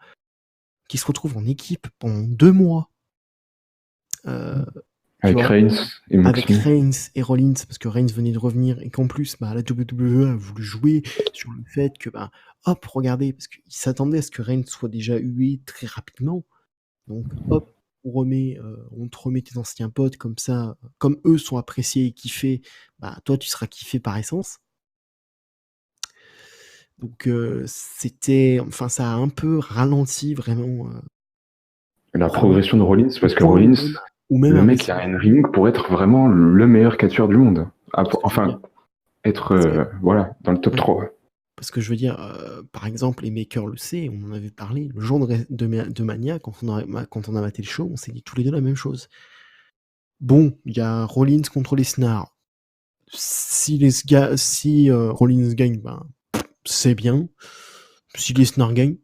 qui se retrouve en équipe pendant 2 mois. Tu Avec vois, Reigns et avec Moxley. Reigns et Rollins, parce que Reigns venait de revenir et qu'en plus, bah, la WWE a voulu jouer sur le fait que, bah, hop, regardez, parce qu'ils s'attendaient à ce que Reigns soit déjà hué très rapidement. Donc, hop, on te remet tes anciens potes comme ça, comme eux sont appréciés et kiffés, bah, toi, tu seras kiffé par essence. Donc, enfin, ça a un peu ralenti vraiment, La Rollins, progression de Rollins, au parce que point Rollins, où même le à mec, il a un WrestleMania. ring pour être vraiment le meilleur catcheur du monde. Ce que je veux dire. Enfin, être, Parce que, voilà, dans le top ouais. 3. Parce que je veux dire, par exemple, les makers le sait, on en avait parlé, le jour de Mania, quand on a maté le show, on s'est dit tous les deux la même chose. Bon, il y a Rollins contre Lesnar. Si Rollins gagne, ben, c'est bien. Si Lesnar gagne,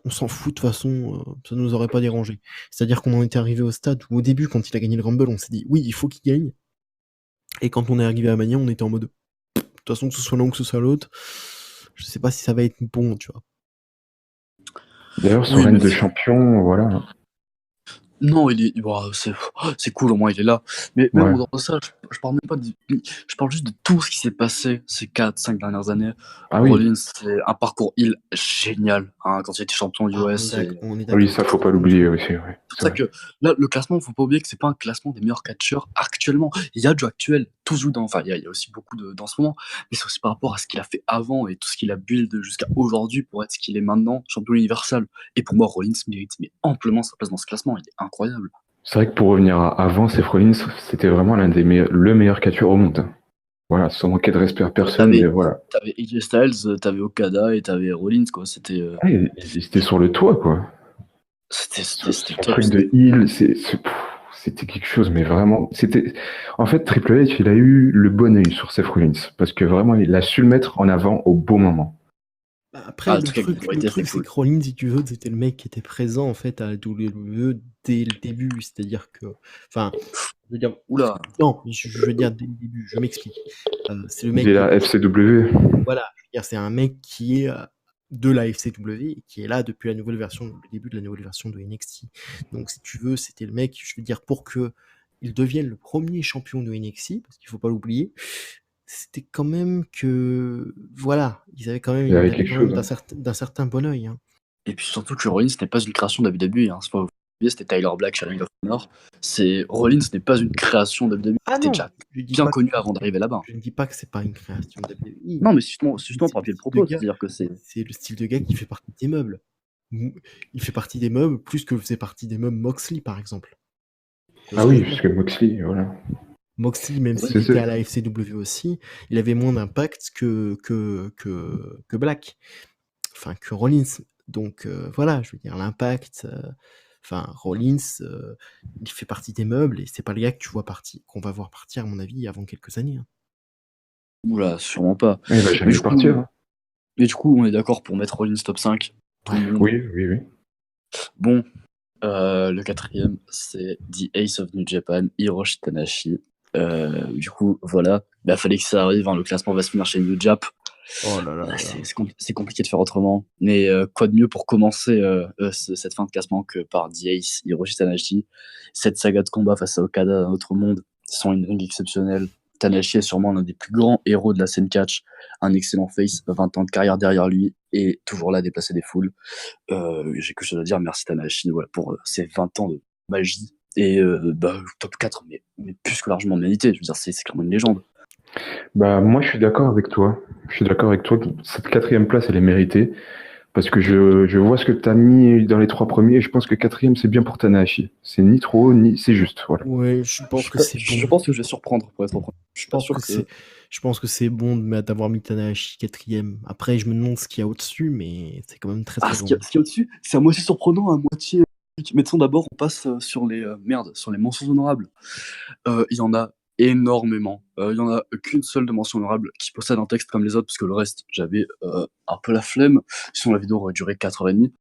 on s'en fout, de toute façon, ça nous aurait pas dérangé. C'est-à-dire qu'on en était arrivé au stade où, au début, quand il a gagné le Rumble, on s'est dit, oui, il faut qu'il gagne. Et quand on est arrivé à Mania, on était en mode, de toute façon, que ce soit l'un ou que ce soit l'autre, je sais pas si ça va être bon, tu vois. D'ailleurs, son Oui, règne mais de champion, voilà. non, c'est cool, au moins il est là. Mais même Ouais. en dehors de ça, je parle même pas je parle juste de tout ce qui s'est passé ces 4-5 dernières années. Ah oui, Rollins, c'est un parcours génial, hein, quand il était champion Ah, US. on est oui, d'accord ça, sur faut pas certaines l'oublier choses. aussi, ouais. C'est pour C'est ça vrai. que là, le classement, faut pas oublier que c'est pas un classement des meilleurs catcheurs actuellement. Il y a du actuel, tout joue enfin, il y a aussi beaucoup dans ce moment, mais c'est aussi par rapport à ce qu'il a fait avant et tout ce qu'il a build jusqu'à aujourd'hui pour être ce qu'il est maintenant, champion universal. Et pour moi, Rollins mérite mais amplement sa place dans ce classement. Il est incroyable. C'est vrai que pour revenir avant, Seth Rollins, c'était vraiment le meilleur catcheur au monde. Voilà, sans manquer de respect à personne, mais T'avais, voilà. t'avais AJ Styles, t'avais Okada et t'avais Rollins, quoi. Ah, il était sur le toit, quoi. C'était Son top. truc de heal, c'était quelque chose, mais vraiment, c'était. En fait, Triple H, il a eu le bon œil sur Seth Rollins, parce que vraiment, il a su le mettre en avant au bon moment. Bah, Ah, après, le truc avec le minorité, c'était truc, c'est cool. que Rollins, si tu veux, c'était le mec qui était présent en fait à la WWE dès le début. C'est-à-dire que, enfin, je veux dire, Oula. non, je veux dire dès le début. Je m'explique. C'est le mec Dès qui la était, FCW. voilà, je veux dire, c'est un mec qui est de la FCW et qui est là depuis le début de la nouvelle version de NXT. Donc, si tu veux, c'était le mec, je veux dire, pour que il devienne le premier champion de NXT, parce qu'il faut pas l'oublier, c'était quand même que, voilà, Il y avait il avait quelque quand même chose, hein. d'un certain bon oeil, hein. Et puis surtout que Rollins n'est pas une création de la WWE, hein. C'est pas oublier, c'était Tyler Black chez Ring of Honor. Rollins n'est pas une création de la WWE. Il Ah était non, déjà bien connu avant d'arriver là-bas. je ne dis pas que c'est pas une création de WWE. Non, mais c'est justement C'est pour le appuyer le style de propos, gars, c'est-à-dire que c'est. c'est le style de gars qui fait partie des meubles. Il fait partie des meubles plus que faisait partie des meubles Moxley, par exemple. Tu vois Ah ce que je oui, veux dire? parce que Moxley, voilà. Moxley, même Ouais, s'il était C'est, à la FCW aussi, il avait moins d'impact que Black, enfin que Rollins. Donc voilà, je veux dire, l'impact, enfin Rollins, il fait partie des meubles et c'est pas le gars que tu vois partir, qu'on va voir partir, à mon avis, avant quelques années, hein. oula, sûrement pas. il va Mais jamais du coup, partir, hein. on est d'accord pour mettre Rollins top 5. Tout Ouais. le monde. Oui, oui, oui. Bon, le quatrième, c'est The Ace of New Japan, Hiroshi Tanahashi. Du coup, voilà. Bah, fallait que ça arrive, hein. Le classement va se finir chez New Jap. Oh là là là là. C'est compliqué de faire autrement. Mais quoi de mieux pour commencer cette fin de classement que par The Ace, Hiroshi Tanahashi. Cette saga de combat face à Okada dans notre monde, sans une ring exceptionnelle. Tanahashi est sûrement l'un des plus grands héros de la scène catch, un excellent face, 20 ans de carrière derrière lui, et toujours là à déplacer des foules. J'ai que chose à dire, merci Tanahashi voilà, pour ces 20 ans de magie, et top 4, mais plus que largement mérité, je veux dire, c'est clairement une légende. Bah, moi, je suis d'accord avec toi. Je suis d'accord avec toi. Cette quatrième place, elle est méritée. Parce que je vois ce que tu as mis dans les 3 premiers et je pense que quatrième, c'est bien pour Tanahashi. C'est ni trop, ni c'est juste. Voilà. Ouais, je pense que c'est Je bon. pense que je vais surprendre, pour être franc. Je suis pas sûr que... Je pense que c'est bon d'avoir mis Tanahashi quatrième. Après, je me demande ce qu'il y a au-dessus, mais c'est quand même très Ah, très ce bon. qu'il y a au-dessus, c'est à moitié surprenant, à moitié... Mettons d'abord, on passe sur les sur les mentions honorables. Il y en a énormément. Il y en a qu'une seule de mention honorable qui possède un texte comme les autres, parce que le reste, j'avais un peu la flemme, sinon la vidéo aurait duré 4h30.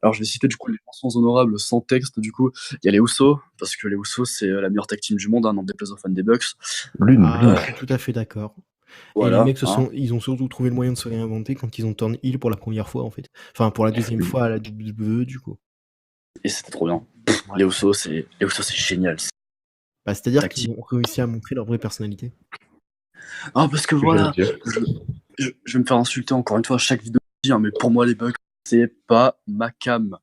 Alors je vais citer du coup les mentions honorables sans texte, du coup. Il y a les Usos, parce que les Usos, c'est la meilleure tag team du monde, n'en déplaise aux fans des Bucks. L'une. Je suis tout à fait d'accord. Et les Voilà, mecs hein. ils ont surtout trouvé le moyen de se réinventer quand ils ont turn heel pour la première fois, en fait. Enfin, pour la deuxième fois à la WWE, du coup. Et c'était trop bien. Ouais. Les Usos, c'est génial. Bah, c'est-à-dire Tactique. qu'ils ont réussi à montrer leur vraie personnalité. Ah, parce que voilà, je vais me faire insulter encore une fois à chaque vidéo, hein, mais pour moi, les Bucks, c'est pas ma cam.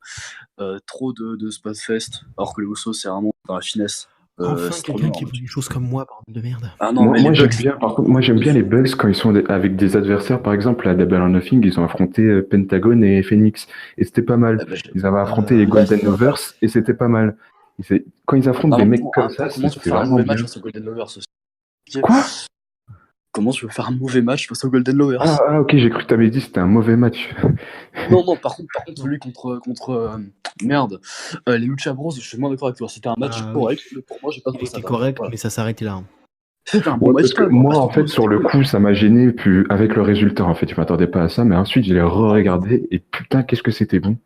Trop de Spudfest, alors que les Usos, c'est vraiment dans la finesse. Enfin, C'est trop quelqu'un bien. qui veut des choses comme moi, bordel de merde. Ah non, mais Moi, les j'aime Bucks, bien, par contre, moi, j'aime bien les Bucks quand ils sont avec des adversaires. Par exemple, à Double or Nothing, ils ont affronté Pentagon et Phoenix. Et c'était pas mal. Ils avaient affronté les Golden Lovers et c'était pas mal. Quand ils affrontent des mecs comme ça, comment tu peux c'est faire un vraiment mauvais bien. match face aux Golden Lovers aussi? Quoi? Comment tu veux faire un mauvais match face aux Golden Lovers? Ah, ok, j'ai cru que t'avais dit que c'était un mauvais match. Non, par contre, celui contre merde, les Lucha Bros, je suis moins d'accord avec toi. C'était un match correct, mais pour moi, j'ai pas trouvé ça. C'était correct, mais ça s'arrêtait là. C'était un bon match. Parce que moi, en fait, sur le coup, ça m'a gêné puis avec le résultat. En fait, je m'attendais pas à ça, mais ensuite, je l'ai re-regardé et putain, qu'est-ce que c'était bon.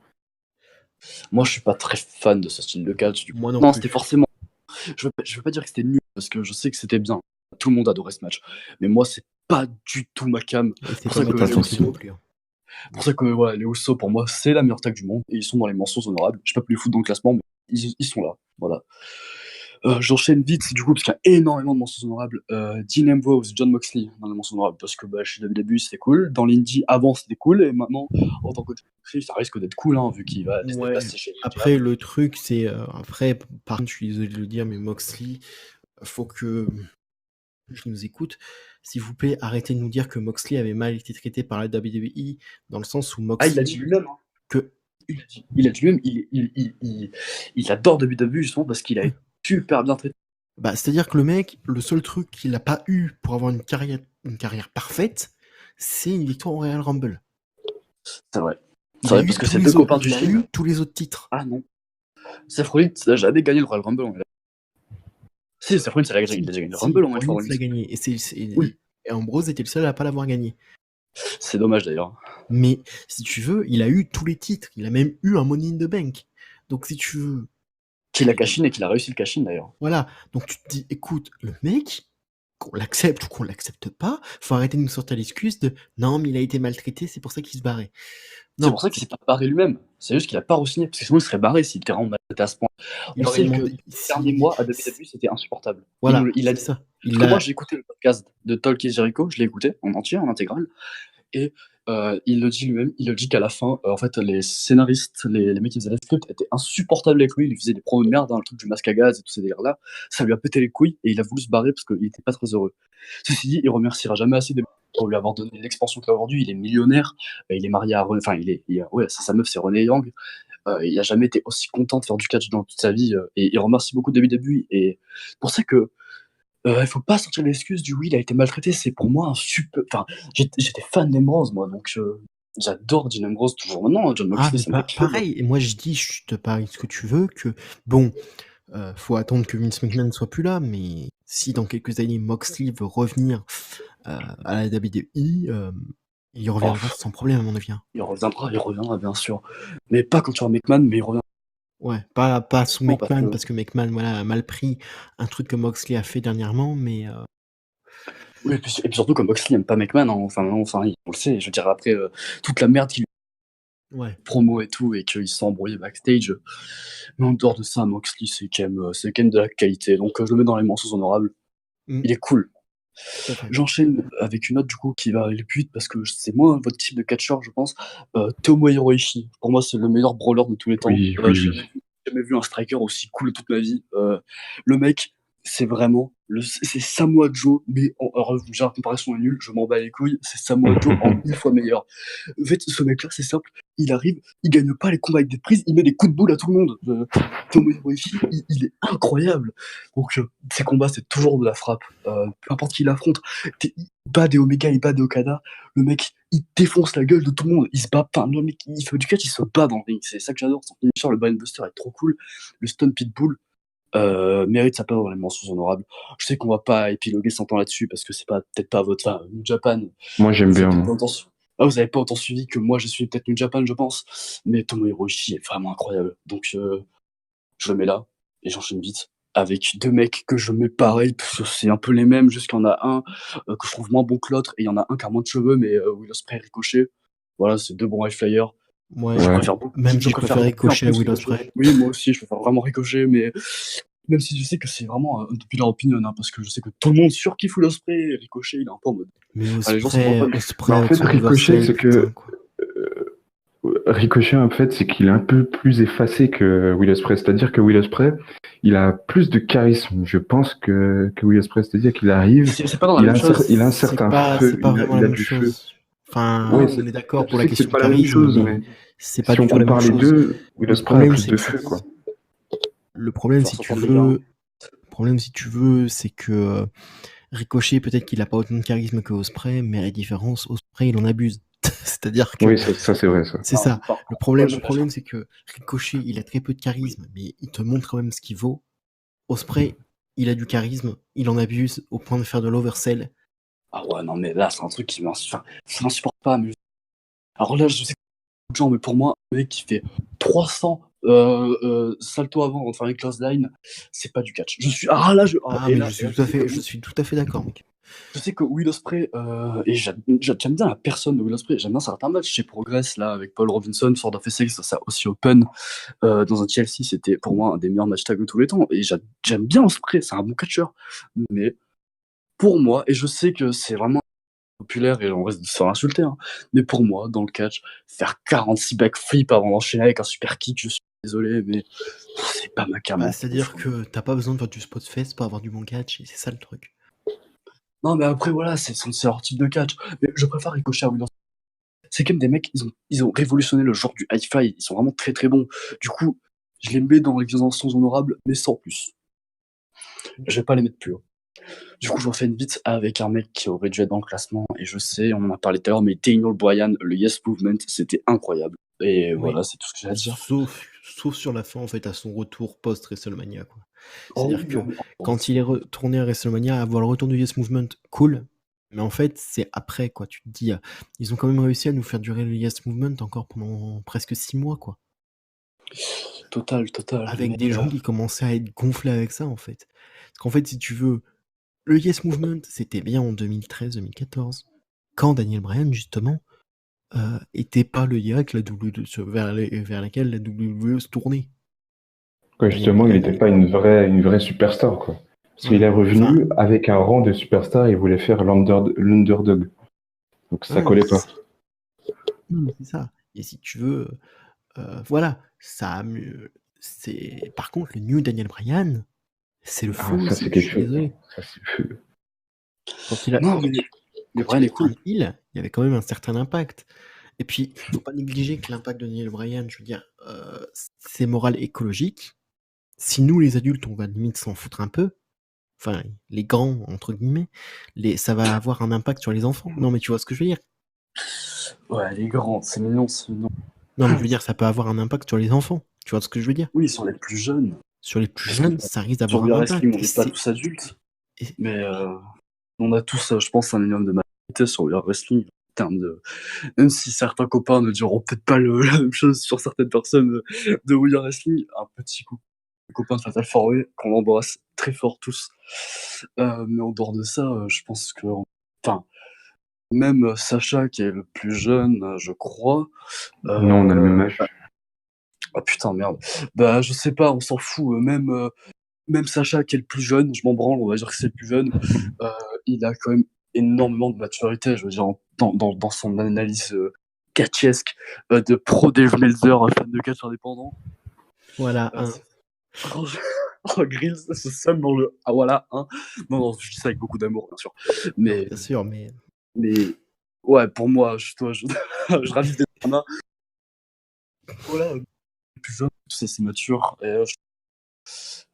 Moi, je suis pas très fan de ce style de catch. Du coup. Moi non Non, plus. c'était forcément. Je veux pas dire que c'était nul, parce que je sais que c'était bien. Tout le monde adorait ce match. Mais moi, c'est pas du tout ma cam. C'est pour ça que les Usos, pour moi, c'est la meilleure tag du monde. Et ils sont dans les mentions honorables. Je sais pas plus les foutre dans le classement, mais ils sont là. Voilà. J'enchaîne vite, du coup, parce qu'il y a énormément de mentions honorables. Dean Ambrose, John Moxley dans les mentions honorables, parce que chez WWE, c'était cool. Dans l'indie, avant, c'était cool. Et maintenant, en tant que Moxley, ça risque d'être cool, hein, vu qu'il va se dépasser chez Après, le truc, c'est. Après, par contre, je suis désolé de le dire, mais Moxley, faut que. Je nous écoute. S'il vous plaît, arrêtez de nous dire que Moxley avait mal été traité par la WWE, dans le sens où Moxley. Ah, il a dit lui-même. Hein. Que... Il a dit lui-même, il adore WWE justement parce qu'il a été super bien traité. Bah, c'est-à-dire que le mec, le seul truc qu'il n'a pas eu pour avoir une carrière parfaite, c'est une victoire au Royal Rumble. C'est vrai. C'est vrai parce que c'est deux copains du film. Il a eu tous les autres titres. Ah non. Seth Rollins n'a jamais gagné le Royal Rumble. Si, Seth Rollins, il a déjà gagné le Rumble. Rollins l'a gagné. Et Ambrose était le seul à pas l'avoir gagné. C'est dommage d'ailleurs. Mais si tu veux, il a eu tous les titres. Il a même eu un Money in the Bank. Donc si tu veux... Qu'il a cash-in et qu'il a réussi le cash-in d'ailleurs. Voilà. Donc tu te dis, écoute, le mec, qu'on l'accepte ou qu'on l'accepte pas, faut arrêter de nous sortir l'excuse de non, mais il a été maltraité, c'est pour ça qu'il se barrait. C'est pour ça qu'il s'est pas barré lui-même. C'est juste qu'il a pas re-signé. Parce que sinon il serait barré s'il était vraiment maltraité à ce point. On sait que les derniers mois à WWE, c'était insupportable. Voilà, il a dit ça. Moi, j'ai écouté le podcast de Talk is Jericho, je l'ai écouté en entier, en intégrale. Et il le dit lui-même, il le dit qu'à la fin, en fait, les scénaristes, les mecs qui faisaient les scripts étaient insupportables avec lui, il lui faisait des promos de merde, le truc du masque à gaz et tous ces délires-là. Ça lui a pété les couilles et il a voulu se barrer parce qu'il était pas très heureux. Ceci dit, il remerciera jamais assez de pour lui avoir donné l'expansion qu'il a aujourd'hui. Il est millionnaire, il est marié à René, enfin, sa meuf c'est Renee Young. Il a jamais été aussi content de faire du catch dans toute sa vie et il remercie beaucoup de WWE. Et pour ça que il faut pas sortir l'excuse du oui, il a été maltraité. C'est pour moi un super. Enfin, j'étais fan d'Ambrose, moi, donc j'adore Dean Ambrose toujours maintenant. John Moxley, ça me pareil. Et moi, je dis, je te parie ce que tu veux, que bon, faut attendre que Vince McMahon ne soit plus là, mais si dans quelques années Moxley veut revenir à la WWE, il reviendra sans problème, à mon avis. Il reviendra, bien sûr. Mais pas quand tu auras McMahon, mais il reviendra. Ouais, pas sous McMahon, parce que McMahon a mal pris un truc que Moxley a fait dernièrement, mais... Oui, et puis surtout comme Moxley n'aime pas McMahon, hein. Enfin, on le sait, je veux dire, après toute la merde qu'il promo et tout, et qu'il s'est embrouillé backstage. Mais en dehors de ça, Moxley, c'est quand même de la qualité. Donc je le mets dans les mentions honorables. Il est cool. Tout à fait. J'enchaîne avec une autre du coup qui va aller plus vite parce que c'est moins votre type de catcheur, je pense. Tomohiro Ishii. Pour moi, c'est le meilleur brawler de tous les temps. Oui, oui, oui. J'ai jamais vu un striker aussi cool toute ma vie. Le mec, c'est vraiment c'est Samoa Joe, mais alors, la comparaison est nulle, je m'en bats les couilles. C'est Samoa Joe en 1000 fois meilleur. En fait, ce mec-là, c'est simple. Il arrive, il gagne pas les combats avec des prises, il met des coups de boule à tout le monde. Tomohiro Ishii, il est incroyable. Donc, ses combats, c'est toujours de la frappe. Peu importe qui il affronte. Il bat des Omega, il bat des Okada. Le mec, il défonce la gueule de tout le monde. Il se bat pas. Le mec, il fait du catch, il se bat dans le ring. C'est ça que j'adore. Son finisher, le Brain Buster est trop cool. Le Stone Pitbull mérite sa place dans les mentions honorables. Je sais qu'on va pas épiloguer 100 ans là-dessus parce que c'est peut-être pas votre. Enfin, New Japan. Moi, j'aime bien. Vous avez pas autant suivi que moi, je suis peut-être New Japan, je pense. Mais Tomohiro Ishii est vraiment incroyable. Donc, je le mets là et j'enchaîne vite avec deux mecs que je mets pareil parce que c'est un peu les mêmes, juste qu'il y en a un que je trouve moins bon que l'autre et il y en a un qui a moins de cheveux, mais Will Ospreay et Ricochet. Voilà, c'est deux bons high flyers. Ouais, Je préfère beaucoup. même je préfère Ricochet à Will Ospreay. Oui, moi aussi, je préfère vraiment Ricochet, mais même si je sais que c'est vraiment depuis leur opinion, hein, parce que je sais que tout le monde surkiffe Will Ospreay et Ricochet, il est un peu en mode. Mais Ospreay, en fait, Ricochet, c'est que Ricochet, en fait, c'est qu'il est un peu plus effacé que Will Ospreay. C'est-à-dire que Will Ospreay, il a plus de charisme, je pense, que Will Ospreay. C'est-à-dire qu'il arrive, c'est pas dans la même chose. Il a un certain feu, c'est pas vraiment la même chose. Enfin, ouais, on est d'accord pour la question de charisme. C'est pas la même chose, mais c'est pas si on compare les deux, Will Ospreay a plus de feu, quoi. Le problème, si tu veux, c'est que Ricochet, peut-être qu'il a pas autant de charisme que Ospreay, mais la différence, Ospreay, il en abuse. C'est-à-dire que... Oui, ça c'est vrai, ça. C'est ça. Le problème, c'est que Ricochet, il a très peu de charisme, mais il te montre quand même ce qu'il vaut. Ospreay, il a du charisme, il en abuse au point de faire de l'oversell. Ah ouais, non, mais là, c'est un truc qui m'insupporte pas. Mais... Alors là, je sais que gens, mais pour moi, un mec qui fait 300 salto avant de faire une close line, c'est pas du catch. Je suis tout à fait d'accord, mec. Je sais que Will Ospreay, et j'aime bien la personne de Will Ospreay, j'aime bien certains matchs chez Progress, là, avec Paul Robinson, Sword of Essex, ça aussi open, dans un TLC, c'était pour moi un des meilleurs match tag de tous les temps, et j'aime bien Ospreay, c'est un bon catcheur, mais pour moi, et je sais que c'est vraiment populaire et on risque de se faire insulter, hein, mais pour moi, dans le catch, faire 46 backflips avant d'enchaîner avec un super kick, je suis désolé, mais c'est pas ma cam. C'est-à-dire que t'as pas besoin de faire du spot face pour avoir du bon catch, et c'est ça le truc. Non, mais après, voilà, c'est leur type de catch. Mais je préfère Ricochet à Will Ospreay. C'est quand même des mecs, ils ont révolutionné le genre du hi-fi, ils sont vraiment très très bons. Du coup, je les mets dans les mentions honorables, mais sans plus. Je vais pas les mettre plus haut. Du coup, je refais une vite avec un mec qui aurait dû être dans le classement, et je sais, on en a parlé tout à l'heure, mais Daniel Bryan, le Yes Movement, c'était incroyable. Et voilà, c'est tout ce que j'ai à dire. Sauf sur la fin, en fait, à son retour post-WrestleMania, quoi. C'est-à-dire que quand il est retourné à WrestleMania, avoir le retour du Yes Movement, cool. Mais en fait, c'est après, quoi. Tu te dis, ils ont quand même réussi à nous faire durer le Yes Movement encore pendant presque 6 mois, quoi. Total. Avec des gens qui commençaient à être gonflés avec ça, en fait. Parce qu'en fait, si tu veux, le Yes Movement, c'était bien en 2013-2014. Quand Daniel Bryan, justement, était pas le gars que vers laquelle la WWE se tournait. Ouais, justement, il n'était pas une vraie superstar, quoi. Parce qu'il est revenu avec un rang de superstar, il voulait faire l'underdog. Donc ça collait pas. C'est ça. Et si tu veux, voilà, ça c'est par contre le New Daniel Bryan, c'est le feu. Ça c'est quelque chose. Désolé. Ça c'est le feu. Quand il a Bryan est cool. Il y avait quand même un certain impact. Et puis, faut pas négliger que l'impact de Daniel Bryan, je veux dire, c'est moral écologique. Si nous, les adultes, on va limite s'en foutre un peu, enfin, les grands, entre guillemets, ça va avoir un impact sur les enfants. Non, mais tu vois ce que je veux dire? Ouais, les grands, c'est mignon. Non, mais je veux dire, ça peut avoir un impact sur les enfants. Tu vois ce que je veux dire? Oui, sur les plus jeunes. Sur les plus jeunes, ça risque d'avoir un impact. On n'est pas tous adultes, mais on a tous, je pense, un minimum de maturité sur le wrestling. En termes de... Même si certains copains ne diront peut-être pas la même chose sur certaines personnes de We Are Wrestling, un petit coup. Les copains de Fatal 4-Way, qu'on embrasse très fort tous. Mais en dehors de ça, je pense que... Enfin, même Sacha, qui est le plus jeune, je crois... non, on a le même âge. Ah putain, merde. Bah, je sais pas, on s'en fout. Même Sacha, qui est le plus jeune, je m'en branle, on va dire que c'est le plus jeune. il a quand même énormément de maturité, je veux dire, dans son analyse catchesque de pro Dave Meltzer, fan de catch indépendant. Voilà, Euh, Grills se somme dans le ah voilà, hein. Non, je dis ça avec beaucoup d'amour, bien sûr. Mais, bien sûr, mais ouais, pour moi, je je ravive des dramas. Voilà, plus jeune, tout ça c'est mature. Et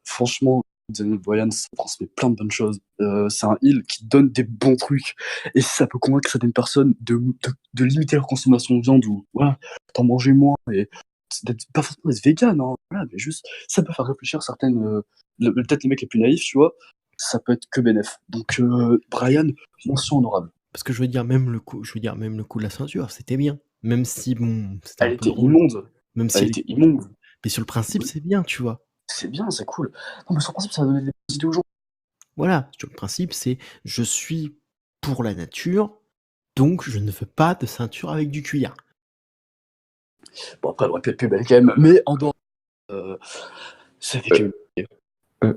franchement, Daniel Bryan, ça transmet plein de bonnes choses. C'est un heel qui donne des bons trucs. Et si ça peut convaincre certaines personnes de limiter leur consommation de viande ou voilà, d'en manger moins et pas forcément d'être vegan, hein, voilà, mais juste ça peut faire réfléchir certaines. Peut-être les mecs les plus naïfs, tu vois, ça peut être que bénéf. Donc Bryan, mention honorable. parce que je veux dire même le coup de la ceinture, c'était bien. Même si bon, c'était Elle un peu était drôle. immonde. Même si Elle était immonde. mais sur le principe, c'est bien, tu vois. C'est bien, c'est cool. Non, mais sur le principe, ça va donner des idées aux gens. Voilà, sur le principe, c'est je suis pour la nature, donc je ne veux pas de ceinture avec du cuir. Bon, après, elle aurait pu être plus belle quand même, mais en dehors, ça fait que. Euh,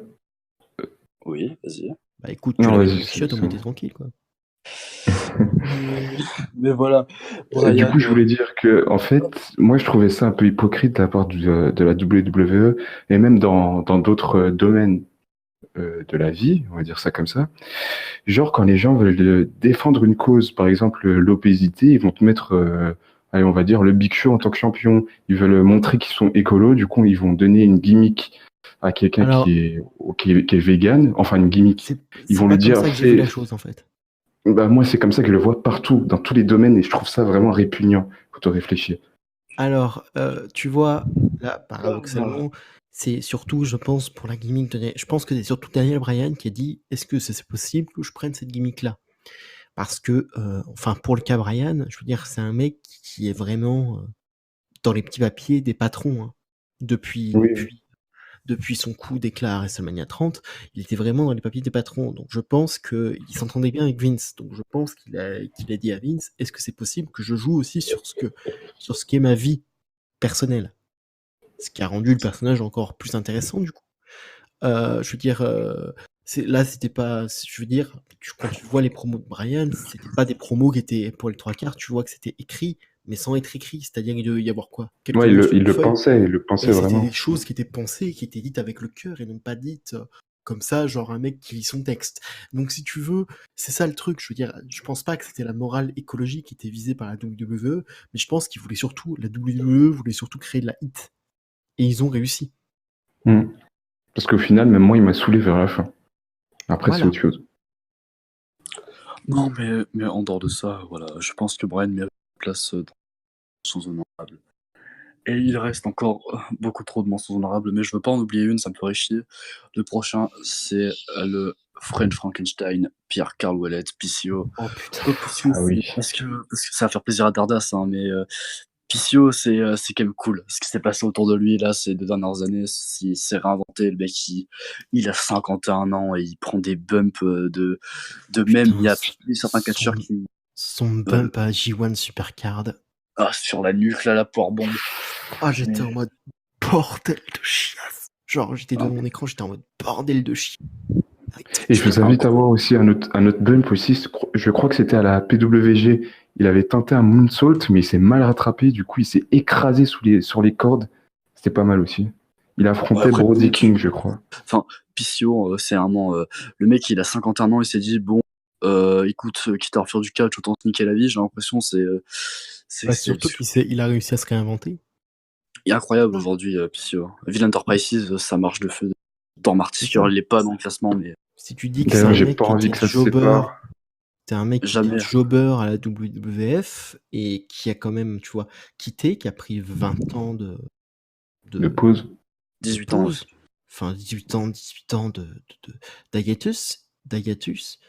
Oui, vas-y. Bah écoute, Non, tu l'avais vas-y, dans le t-shirt, au moins bon. t'es tranquille, quoi. Mais voilà, Du Bryan. coup, je voulais dire que, en fait, moi, je trouvais ça un peu hypocrite de la part de la WWE et même dans d'autres domaines de la vie, on va dire ça comme ça. Genre, quand les gens veulent défendre une cause, par exemple l'obésité, ils vont te mettre, allez, on va dire, le Big Show en tant que champion. Ils veulent montrer qu'ils sont écolos, du coup, ils vont donner une gimmick à quelqu'un Alors, qui est vegan, enfin une gimmick. c'est Ils vont pas lui comme dire, ça que j'ai vu la chose, en fait. bah, moi, c'est comme ça que je le vois partout, dans tous les domaines, et je trouve ça vraiment répugnant quand on réfléchit. Alors, tu vois, là, paradoxalement, c'est surtout, je pense, pour la gimmick je pense que c'est surtout Daniel Bryan qui a dit: «Est-ce que c'est possible que je prenne cette gimmick-là?» Parce que, enfin, pour le cas Bryan, je veux dire, c'est un mec qui est vraiment, dans les petits papiers des patrons, hein. Depuis Oui, depuis depuis son coup d'éclat à WrestleMania 30, il était vraiment dans les papiers des patrons. Donc je pense qu'il s'entendait bien avec Vince. Donc je pense qu'il a dit à Vince: «Est-ce que c'est possible que je joue aussi sur ce qu'est ma vie personnelle?» Ce qui a rendu le personnage encore plus intéressant, du coup. Je veux dire, c'était pas, je veux dire, quand tu vois les promos de Bryan, c'était pas des promos qui étaient pour les trois quarts, tu vois que c'était écrit, mais sans être écrit. C'est-à-dire, il devait y avoir quoi? Quelques ouais, mots sur une feuille. il le pensait Et c'était vraiment. des choses qui étaient pensées, qui étaient dites avec le cœur et non pas dites comme ça, genre un mec qui lit son texte. Donc si tu veux, c'est ça le truc. Je veux dire, je pense pas que c'était la morale écologique qui était visée par la WWE, mais je pense qu'ils voulaient surtout, la WWE voulait surtout créer de la hit. Et ils ont réussi. Hmm. Parce qu'au final, même moi, il m'a saoulé vers la fin. Après, c'est Voilà. autre chose. Non, mais en dehors de ça, voilà, je pense que Bryan mérite une place dans mentions honorables. Et il reste encore beaucoup trop de mentions honorables, mais je veux pas en oublier une, ça me ferait chier. Le prochain, c'est le French Frankenstein, Pierre Carl Ouellet, PCO. Oh putain. PCO, Ah oui. parce que ça va faire plaisir à Dardas, hein, mais PCO, c'est quand même cool. Ce qui s'est passé autour de lui, là, ces 2 dernières années, il s'est réinventé. Le mec, il a 51 ans et il prend des bumps même. Putain, Il y a certains catcheurs qui. son bump à J1 Supercard. Ah, sur la nuque, là, la poire bombe. Ah, j'étais Mais- en mode bordel de chiasse. Genre, j'étais devant Ah. mon écran, j'étais en mode bordel de chiasse. Et je vous invite à voir aussi un autre bump aussi. Je crois que c'était à la PWG. Il avait tenté un moonsault, mais il s'est mal rattrapé. Du coup, il s'est écrasé sur les cordes. C'était pas mal aussi. Il affrontait Après, Brody bon, King, je crois. Enfin, PCO, c'est vraiment. Le mec, il a 51 ans, il s'est dit, bon, écoute, quitte à refaire du catch, autant se niquer la vie. J'ai l'impression, Bah, surtout qu'il a réussi à se réinventer. il est incroyable aujourd'hui, PCO. Ville Enterprises, ça marche de feu. Dans Martyr, il est pas dans le classement, mais Si tu dis que c'est D'ailleurs, un j'ai mec pas qui envie était que ça se jobber, sépare. c'est un mec qui jamais. était jobber à la WWF et qui a quand même, tu vois, quitté, qui a pris 20 ans De de pause. 18 ans. pause. Enfin, 18 ans d'hiatus,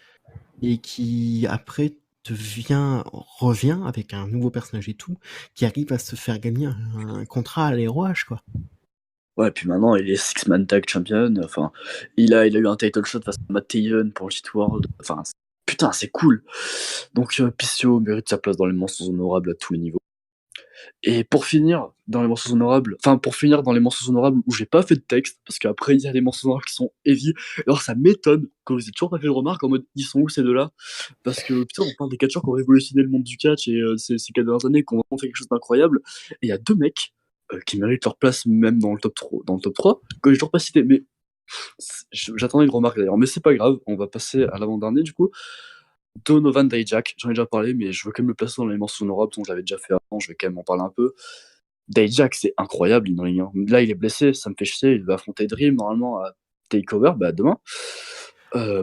et qui après revient avec un nouveau personnage et tout, qui arrive à se faire gagner un contrat à l'ROH, quoi. Ouais, puis maintenant, il est Six-Man Tag Champion. Enfin, il a eu un title shot face à Matt Taven pour le Cheat World. Enfin, putain, c'est cool. Donc, PCO mérite sa place dans les mentions honorables à tous les niveaux. Et pour finir dans les mentions honorables, où j'ai pas fait de texte, parce qu'après il y a des mentions honorables qui sont heavy, alors ça m'étonne que vous ayez toujours pas fait de remarque en mode ils sont où ces deux-là? Parce que putain, on parle des catcheurs qui ont révolutionné le monde du catch et ces 4 dernières années qui ont vraiment fait quelque chose d'incroyable. Et il y a deux mecs qui méritent leur place même dans le top 3 que j'ai toujours pas cité. Mais j'attendais une remarque d'ailleurs, mais c'est pas grave, on va passer à l'avant-dernier du coup. Donovan Dijak, j'en ai déjà parlé, mais je veux quand même le placer dans les mentions honorables, dont j'avais déjà fait avant, je vais quand même en parler un peu. Dijak, c'est incroyable, hein. Là, il est blessé, ça me fait chier, il va affronter Dream normalement à Takeover, demain,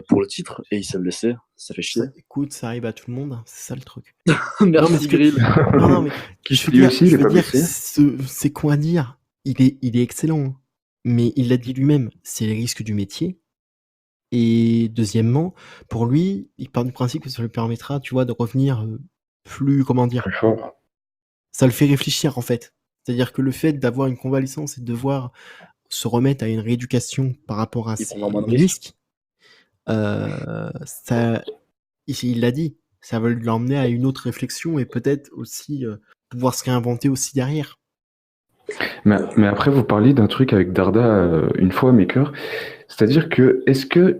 pour le titre, et il s'est blessé, ça fait chier. Écoute, ça arrive à tout le monde, hein, c'est ça le truc. Merci Grill. Non, mais Lui aussi, il est pas blessé. c'est quoi à dire? Il est excellent, hein. Mais il l'a dit lui-même, c'est les risques du métier. Et deuxièmement, pour lui, il part du principe que ça lui permettra, tu vois, de revenir plus, comment dire, Très fort. ça le fait réfléchir en fait. C'est-à-dire que le fait d'avoir une convalescence et de devoir se remettre à une rééducation par rapport à Il ses prendra moins de risques, ça, il l'a dit, ça va lui emmener à une autre réflexion et peut-être aussi pouvoir se réinventer aussi derrière. Mais après, vous parliez d'un truc avec Darda une fois, Maker. C'est-à-dire que est-ce que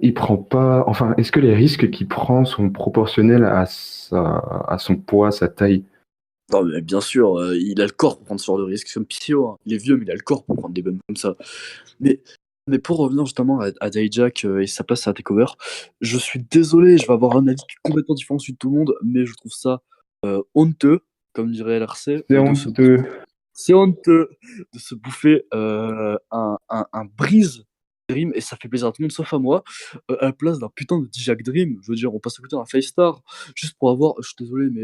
les risques qu'il prend sont proportionnels à son poids, sa taille? Non, mais bien sûr, il a le corps pour prendre ce genre de risque, comme PCO, hein. Il est vieux, mais il a le corps pour prendre des bumps comme ça. Mais, mais pour revenir justement à Dijak et sa place à Takeover, je suis désolé, je vais avoir un avis complètement différent de tout le monde, mais je trouve ça honteux, comme dirait LRC, C'est honteux. c'est honteux de se bouffer un Breeze Dream, et ça fait plaisir à tout le monde sauf à moi, à la place d'un putain de Dijak Dream. Je veux dire, on passe à côté d'un 5 star, juste pour avoir, je suis désolé, mais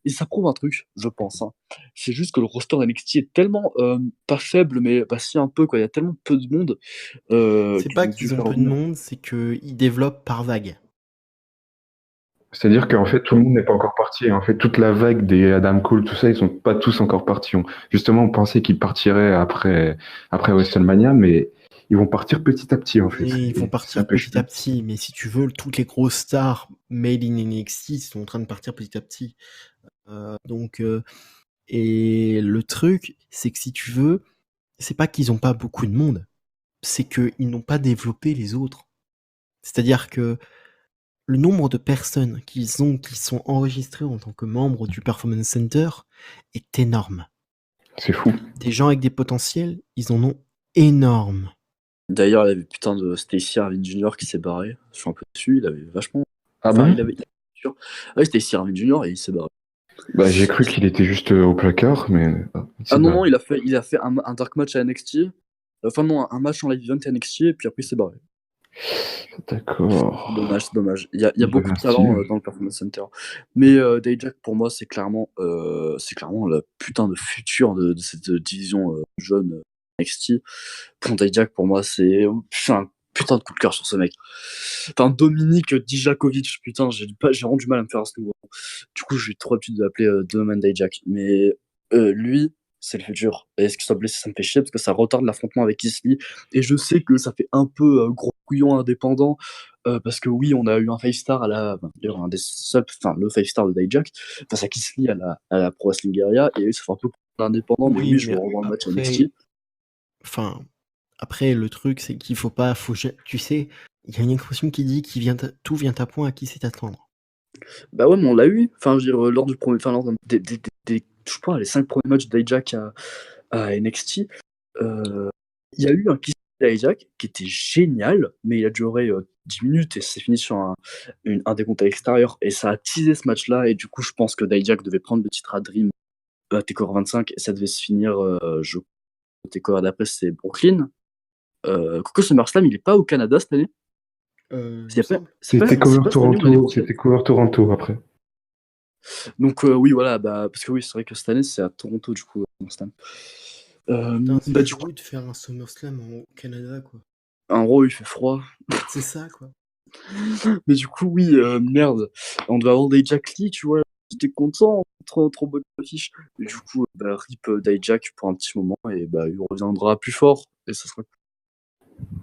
et ça prouve un truc, je pense, hein. C'est juste que le roster NXT est tellement pas faible, mais si un peu, quoi. Il y a tellement peu de monde C'est qu'ils pas ont dû qu'ils ont faire peu de venir. monde, c'est qu'ils développent par vague. C'est-à-dire qu'en fait, tout le monde n'est pas encore parti. En fait, toute la vague des Adam Cole, tout ça, ils sont pas tous encore partis. Justement, on pensait qu'ils partiraient après WrestleMania, mais ils vont partir petit à petit, en fait. Et ils vont C'est un partir peu petit à chiant. petit, mais si tu veux, toutes les grosses stars made in NXT sont en train de partir petit à petit. Donc, et le truc, c'est que si tu veux, c'est pas qu'ils ont pas beaucoup de monde, c'est qu'ils n'ont pas développé les autres. C'est-à-dire que le nombre de personnes qui sont enregistrées en tant que membres du Performance Center est énorme. C'est fou. Des gens avec des potentiels, ils en ont énorme. D'ailleurs, il y avait putain de Stacy Arvin Jr. qui s'est barré. Je suis un peu dessus, il avait vachement. Ah Enfin, bon? Ouais, Stacy Arvin Jr. et il s'est barré. Bah, j'ai cru qu'il était juste au placard, mais il s'est Ah non, barré. non, il a fait un dark match à NXT. Enfin, non, un match en live event à NXT, et puis après, il s'est barré. D'accord. Dommage, c'est dommage. Il y a Il avait beaucoup de un talent style. dans le Performance Center. Mais Dijak, pour moi, c'est clairement le putain de futur de cette division jeune NXT. Pour Dijak, pour moi, c'est un putain de coup de cœur sur ce mec. Enfin, Dominique Dijakovic, putain, j'ai vraiment du mal à me faire à ce niveau. Du coup, j'ai trop l'habitude de l'appeler Donovan Dijak. Mais lui, c'est le futur. Et est-ce qu'il soit blessé, ça me fait chier parce que ça retarde l'affrontement avec Isli. Et je sais que ça fait un peu gros couillon indépendant. Parce que oui, on a eu un 5-star d'ailleurs, un des seuls, enfin, le 5-star de Dijak, face à Kisly à la Pro Wrestling Guerrilla. Et ça fait un peu indépendant, mais Oui, oui, je mais veux revoir le match à après, NXT. enfin, après, le truc, c'est qu'il faut pas, tu sais, il y a une expression qui dit tout vient à point à qui sait attendre. Bah ouais, mais on l'a eu. Enfin, je veux dire, lors du premier, enfin, lors je sais pas, les 5 premiers matchs d'Hijack à NXT, il y a eu un kiss d'Hijack qui était génial, mais il a duré 10 minutes et c'est fini sur un décompte à l'extérieur. Et ça a teasé ce match-là. Et du coup, je pense que Dijak devait prendre le titre à Dream à TakeOver 25 et ça devait se finir, TakeOver d'après, c'est Brooklyn. Coco SummerSlam, il est pas au Canada cette année. Il me semble. C'était C'est Cover pas cette année ou l'année Toronto. prochaine. C'était Cover Toronto après. Donc oui, voilà, parce que oui, c'est vrai que cette année, c'est à Toronto, du coup, SummerSlam. Putain, c'est Du coup, chelou de faire un SummerSlam au Canada, quoi. en gros, il fait froid. C'est ça, quoi. Mais du coup, oui, merde. On devait avoir Dijak Lee, tu vois. J'étais content, trop, trop bonne affiche. Et du coup, RIP Dijak pour un petit moment, et il reviendra plus fort, et ça sera cool.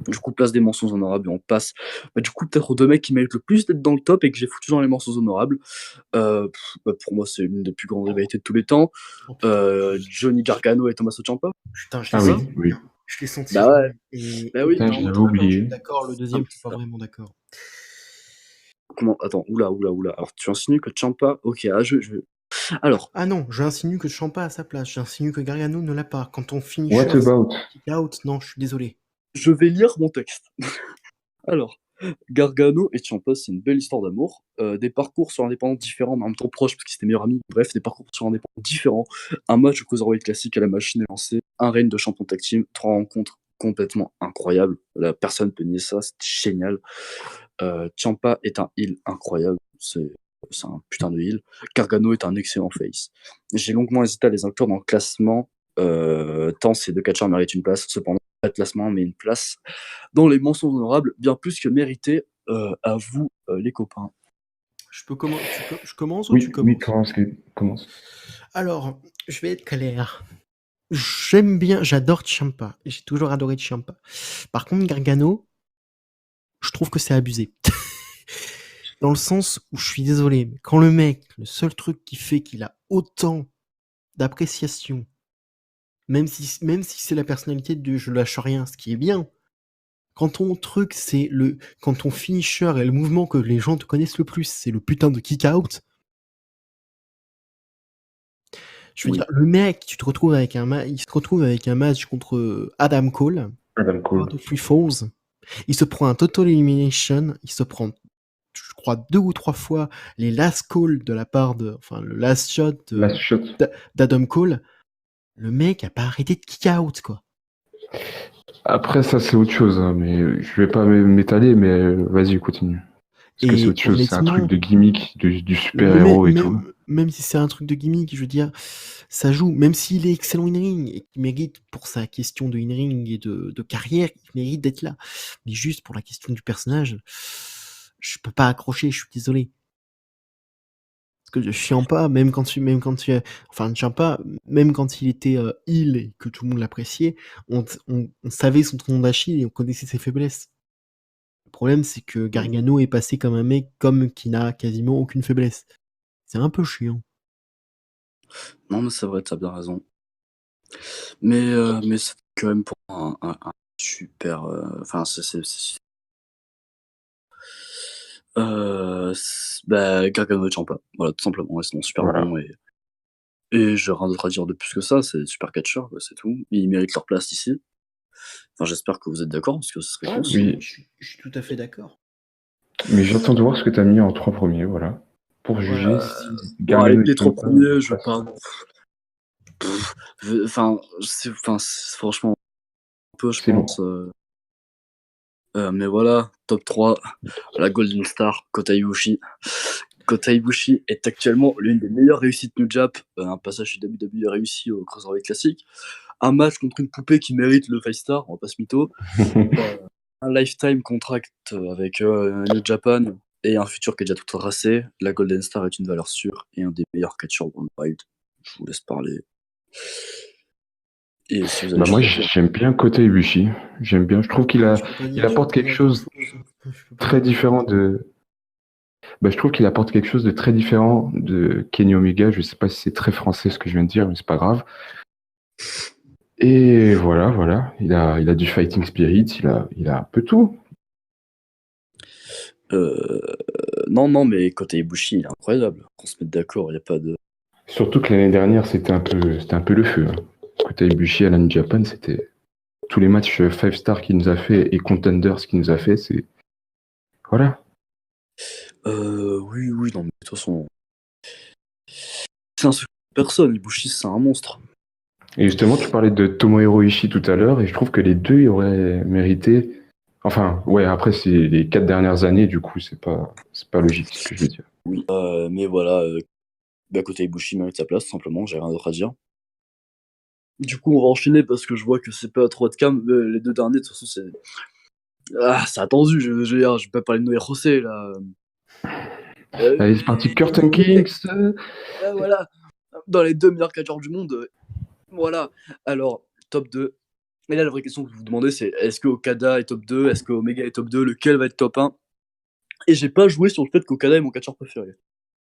Du coup, place des mentions honorables et on passe du coup peut-être aux deux mecs qui méritent le plus d'être dans le top et que j'ai foutu dans les mentions honorables. Pour moi, c'est l'une des plus grandes rivalités de tous les temps. Oh putain, Johnny Gargano et Tommaso Ciampa. putain, je l'ai Ah C'est ça? oui, senti oui. venir. Je l'ai senti Bah ouais, venir. Et bah oui, Putain, autant, je non, l'avais autant le premier, je suis oublié. d'accord, le non, deuxième, mais je suis pas vraiment d'accord. comment? Attends, oula. Alors, tu insinues que Ciampa, ok, alors, Ah non, j'insinue que Champa a sa place, j'insinue que Gargano ne l'a pas. Quand on What finisher, c'est about? kick out, non, je suis désolé. je vais lire mon texte. Alors, Gargano et Ciampa, c'est une belle histoire d'amour. Des parcours sur indépendants différents, mais en même temps proches, parce qu'ils étaient meilleurs amis. Bref, des parcours sur indépendants différents. Un match au Cruiserweight classique à la machine est lancé. Un règne de champion tag team. 3 rencontres complètement incroyables. La personne peut nier ça, c'était génial. Ciampa est un heel incroyable. C'est un putain de heel. Gargano est un excellent face. J'ai longuement hésité à les inclure dans le classement, tant ces deux catcheurs méritent une place. Cependant, pas de classement, mais une place dans les mentions honorables, bien plus que mérité. À vous, les copains. Je commence ou Oui, tu oui, commences? commence. Alors, je vais être clair. J'aime bien, j'adore Ciampa. J'ai toujours adoré Ciampa. Par contre, Gargano, je trouve que c'est abusé. Dans le sens où je suis désolé, mais quand le mec, le seul truc qui fait qu'il a autant d'appréciation, même si c'est la personnalité de je lâche rien, ce qui est bien. Quand ton truc, quand ton finisher est le mouvement que les gens te connaissent le plus, c'est le putain de kick out. Je veux Oui. dire, le mec, il se retrouve avec un match contre Adam Cole, Adam Cole. Out of Three Falls. Il se prend un total elimination, il se prend, je crois, 2 ou 3 fois les last calls de la part le last shot Last shot. d'Adam Cole. Le mec a pas arrêté de kick out, quoi. Après, ça, c'est autre chose, hein, mais je vais pas m'étaler, mais vas-y, continue. Parce que c'est Et autre chose, c'est un truc honnêtement, de gimmick, du super-héros et tout. même si c'est un truc de gimmick, je veux dire, ça joue. Même s'il est excellent in-ring et qu'il mérite, pour sa question de in-ring et de carrière, il mérite d'être là. Mais juste pour la question du personnage, je peux pas accrocher, je suis désolé. Parce que Ciampa, même quand il était heel et que tout le monde l'appréciait, on savait son tendon d'Achille et on connaissait ses faiblesses. Le problème, c'est que Gargano est passé comme un mec qui n'a quasiment aucune faiblesse. C'est un peu chiant. Non, mais c'est vrai, t'as bien raison. Mais c'est quand même pour un super. Enfin, Gargano et Ciampa. Voilà, tout simplement. Ils sont super Voilà. bons et j'ai rien d'autre à dire de plus que ça. C'est des super catcheurs, quoi, c'est tout. Ils méritent leur place ici. Enfin, j'espère que vous êtes d'accord parce que ce serait cool. Oui. Je suis tout à fait d'accord. Mais j'attends de voir ce que t'as mis en 3 premiers, voilà. Pour juger si Bon, allez, Gargano et les 3 Ciampa ont premiers, leur je place. parle. Enfin, franchement un peu, je C'est pense. lourd. Mais voilà, top 3, la Golden Star, Kota Ibushi. Kota Ibushi est actuellement l'une des meilleures réussites New Jap. Un passage chez WWE réussi au Cruiserweight Classic. Un match contre une poupée qui mérite le 5 star, on va pas se mytho. Un lifetime contract avec New Japan et un futur qui est déjà tout tracé. La Golden Star est une valeur sûre et un des meilleurs catcheurs worldwide. Je vous laisse parler. Et si vous avez Moi, chose à dire. j'aime bien Kota Ibushi. J'aime bien. Je trouve il apporte quelque chose très différent je trouve qu'il apporte quelque chose de très différent de Kenny Omega. Je sais pas si c'est très français ce que je viens de dire, mais c'est pas grave. Et voilà. Il a du fighting spirit, il a un peu tout. Non, mais Kota Ibushi, il est incroyable. Qu'on se mette d'accord, il n'y a pas de. Surtout que l'année dernière, c'était un peu le feu, hein. Kota Ibushi à la New Japan, c'était tous les matchs 5 stars qu'il nous a fait et Contenders qu'il nous a fait, c'est voilà. Oui, non, mais de toute façon. C'est un secret de personne, Ibushi, c'est un monstre. Et justement, tu parlais de Tomohiro Ishii tout à l'heure, et je trouve que les deux y auraient mérité. Enfin, ouais, après, c'est les 4 dernières années, du coup, c'est pas logique ce que je veux dire. Oui. Mais voilà, Kota Ibushi mérite sa place, tout simplement, j'ai rien d'autre à dire. Du coup, on va enchaîner parce que je vois que c'est pas trop de cam. Les deux derniers, de toute façon, c'est. Ah, c'est attendu, je vais pas parler de Noé José, là. Allez, c'est parti, Curtain Kings. Voilà, dans les 2 meilleurs catcheurs du monde. Voilà. Alors, top 2, Et là, la vraie question que vous vous demandez, c'est est-ce que Okada est top 2, est-ce que Omega est top 2, lequel va être top 1? Et j'ai pas joué sur le fait qu'Okada est mon catcheur préféré.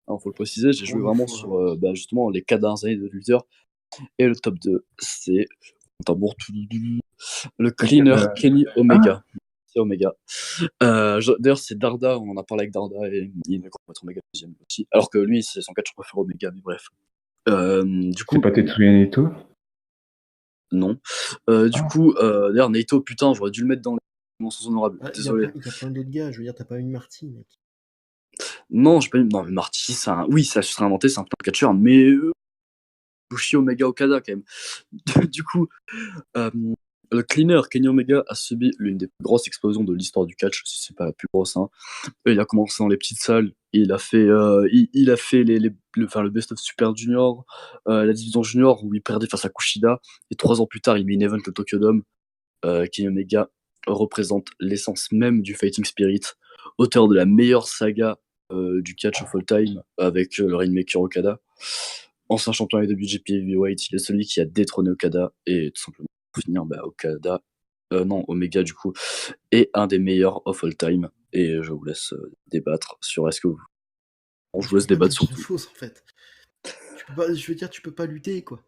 Alors, faut le préciser, j'ai joué Ouais, vraiment faut, sur justement les 4 dernières années de Luther. Et le top 2, c'est tambour, le cleaner Kenny Omega. C'est Omega. D'ailleurs, c'est Darda, on en a parlé avec Darda, et il est contre Omega deuxième aussi. Alors que lui, c'est son catcheur préféré Omega, mais bref. Du C'est coup, pas Tetsuya Naito? non. Du Ah. coup, d'ailleurs, Naito, putain, j'aurais dû le mettre dans les mentions honorables. ah, Désolé. il y a plein d'autres gars. Je veux dire, t'as pas eu Marty, mec. Non, j'ai pas eu. Non, mais Marty, oui, ça se serait inventé, c'est un putain de catcheur, mais Bushi Omega Okada quand même. Du coup, euh, le cleaner Kenny Omega a subi l'une des plus grosses explosions de l'histoire du catch, si c'est pas la plus grosse. Hein. Il a commencé dans les petites salles, il a fait, il a fait le Best of Super Junior, la division junior où il perdait face à Kushida, et 3 ans plus tard, il met une event le Tokyo Dome. Kenny Omega représente l'essence même du fighting spirit, auteur de la meilleure saga du catch of all time avec le Rainmaker Okada. Ancien champion IWGP Heavyweight, il est celui qui a détrôné Okada, et tout simplement pour finir, Okada, non, Omega du coup, est un des meilleurs of all time, et je vous laisse débattre sur est-ce que vous... Bon, je Tu vous peux laisse pas débattre dire sur tout. grand-chose, en fait. Tu peux pas, je veux dire, tu peux pas lutter, quoi.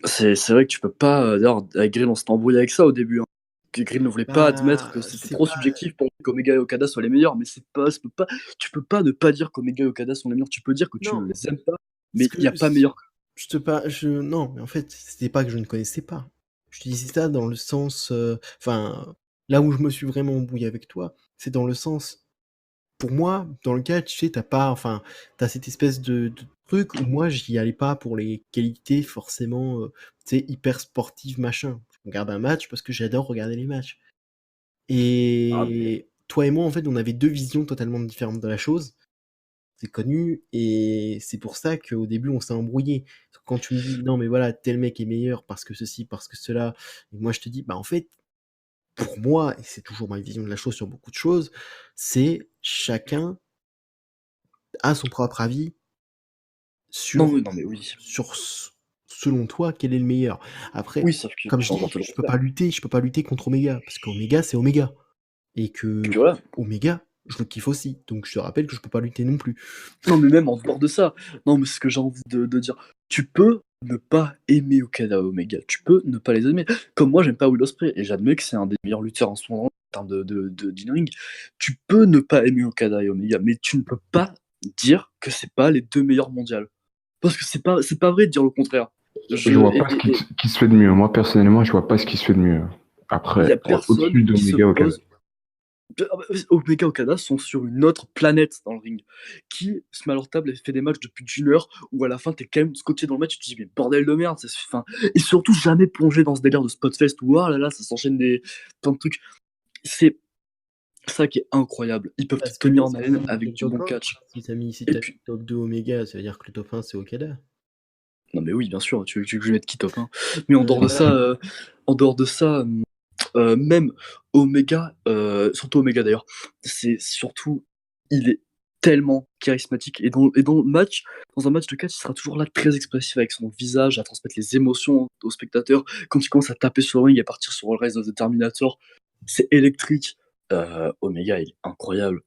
C'est vrai que tu peux pas, d'ailleurs, avec Grill on s'est embrouillé avec ça au début, hein. Que Grill ne voulait pas admettre que c'était C'est trop pas. subjectif pour qu'Omega et Okada soient les meilleurs, mais tu peux pas ne pas dire qu'Omega et Okada sont les meilleurs, tu peux dire que tu ne Non, les aimes pas, ce mais il n'y a que pas meilleur. non, mais en fait, c'était pas que je ne connaissais pas. Je te disais ça dans le sens, enfin, là où je me suis vraiment embrouillé avec toi, c'est dans le sens, pour moi, dans le cas, tu sais, t'as cette espèce de truc où moi, j'y allais pas pour les qualités forcément, tu sais, hyper sportives, machin. Je regarde un match parce que j'adore regarder les matchs. Ah, Et toi et moi, en fait, on avait deux visions totalement différentes de la chose. C'est connu, et c'est pour ça qu'au début, on s'est embrouillé. Quand tu me dis, non, mais voilà, tel mec est meilleur parce que ceci, parce que cela, et moi je te dis, bah en fait, pour moi, et c'est toujours ma vision de la chose sur beaucoup de choses, c'est chacun a son propre avis non, sur, oui, non, mais oui. sur selon toi, quel est le meilleur. Après, Oui, sauf que comme je tu dis, entends toujours je peux pas lutter contre Omega, parce qu'Omega, c'est Omega. Et et que puis voilà. Omega, je le kiffe aussi. Donc je te rappelle que je peux pas lutter non plus. Non, mais même en dehors de ça, non, mais c'est ce que j'ai envie de dire. Tu peux ne pas aimer Okada et Omega, tu peux ne pas les aimer. Comme moi, j'aime pas Will Ospreay, et j'admets que c'est un des meilleurs lutteurs en ce moment en termes d'in-ring. Tu peux ne pas aimer Okada et Omega, mais tu ne peux pas dire que c'est pas les deux meilleurs mondiaux. Parce que c'est pas vrai de dire le contraire. Je vois pas ce qui se fait de mieux. Moi, personnellement, je vois pas ce qui se fait de mieux. Il y a Après, personne au-dessus qui se d'Omega Okada. pose. Omega et Okada sont sur une autre planète dans le ring. Qui se met à leur table et fait des matchs depuis d'une heure où à la fin t'es quand même scotché dans le match et tu te dis mais bordel de merde, enfin, et surtout jamais plongé dans ce délire de Spotfest où ah là là ça s'enchaîne des plein de trucs. C'est ça qui est incroyable. Ils peuvent te Parce que tenir en ça haleine fait avec le du top bon 1. catch. Si Et t'as mis puis top 2 Omega, ça veut dire que le top 1 c'est Okada. non mais oui bien sûr, tu veux que je mette qui top 1. Mais Voilà. en dehors de ça, même Omega, surtout Omega d'ailleurs, c'est surtout, il est tellement charismatique. Et dans le match, dans un match de catch, il sera toujours là très expressif avec son visage, à transmettre les émotions aux spectateurs. Quand il commence à taper sur le ring et à partir sur le Rise of the Terminator, c'est électrique. Omega, il est incroyable.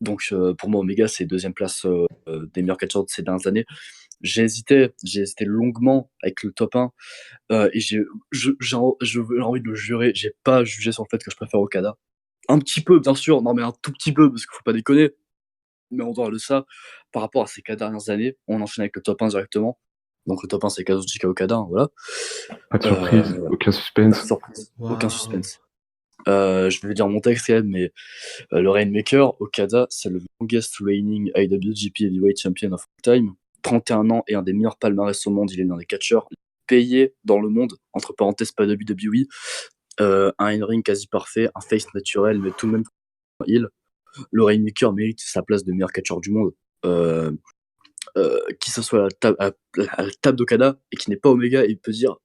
Donc pour moi, Omega, c'est deuxième place des meilleurs catcheurs de ces dernières années. J'ai hésité longuement avec le top 1. Et j'ai envie de le jurer, j'ai pas jugé sur le fait que je préfère Okada. Un petit peu, bien sûr, non mais un tout petit peu, parce qu'il faut pas déconner. Mais en dehors de ça, par rapport à ces 4 dernières années, on enchaîne avec le top 1 directement. Donc le top 1 c'est Kazuchika Okada, hein, voilà. Pas de surprise, aucun Pas de suspense. surprise, aucun Waouh. suspense. Je vais dire mon texte quand même, mais le Rainmaker, Okada, c'est le longest reigning IWGP Heavyweight Champion of all time. 31 ans et un des meilleurs palmarès au monde, il est l'un des catcheurs payés dans le monde, entre parenthèses pas WWE. Un in-ring quasi parfait, un face naturel, mais tout de même heel. Le Rainmaker mérite sa place de meilleur catcheur du monde. Qui s'assoit à la table d'Okada et qui n'est pas Omega, il peut dire,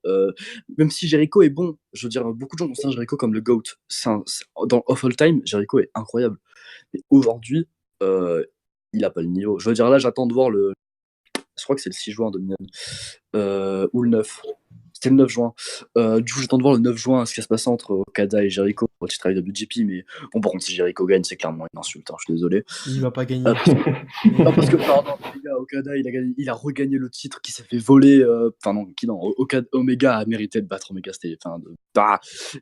même si Jericho est bon, je veux dire, beaucoup de gens considèrent Jericho comme le GOAT. Dans Of All Time, Jericho est incroyable. Mais aujourd'hui, il a pas le niveau. Je veux dire, là, j'attends de voir je crois que c'est le 6 juin 2009, ou le 9. C'était le 9 juin. Du coup, j'attends de voir le 9 juin ce qui va se passer entre Okada et Jericho pour le titre IWGP. Mais bon, par contre, si Jericho gagne, c'est clairement une insulte. Je suis désolé. Il va pas gagner. Non, parce que, pardon, les gars, Okada, il a regagné le titre qui s'est fait voler. Enfin, non, Omega a mérité de battre Omega.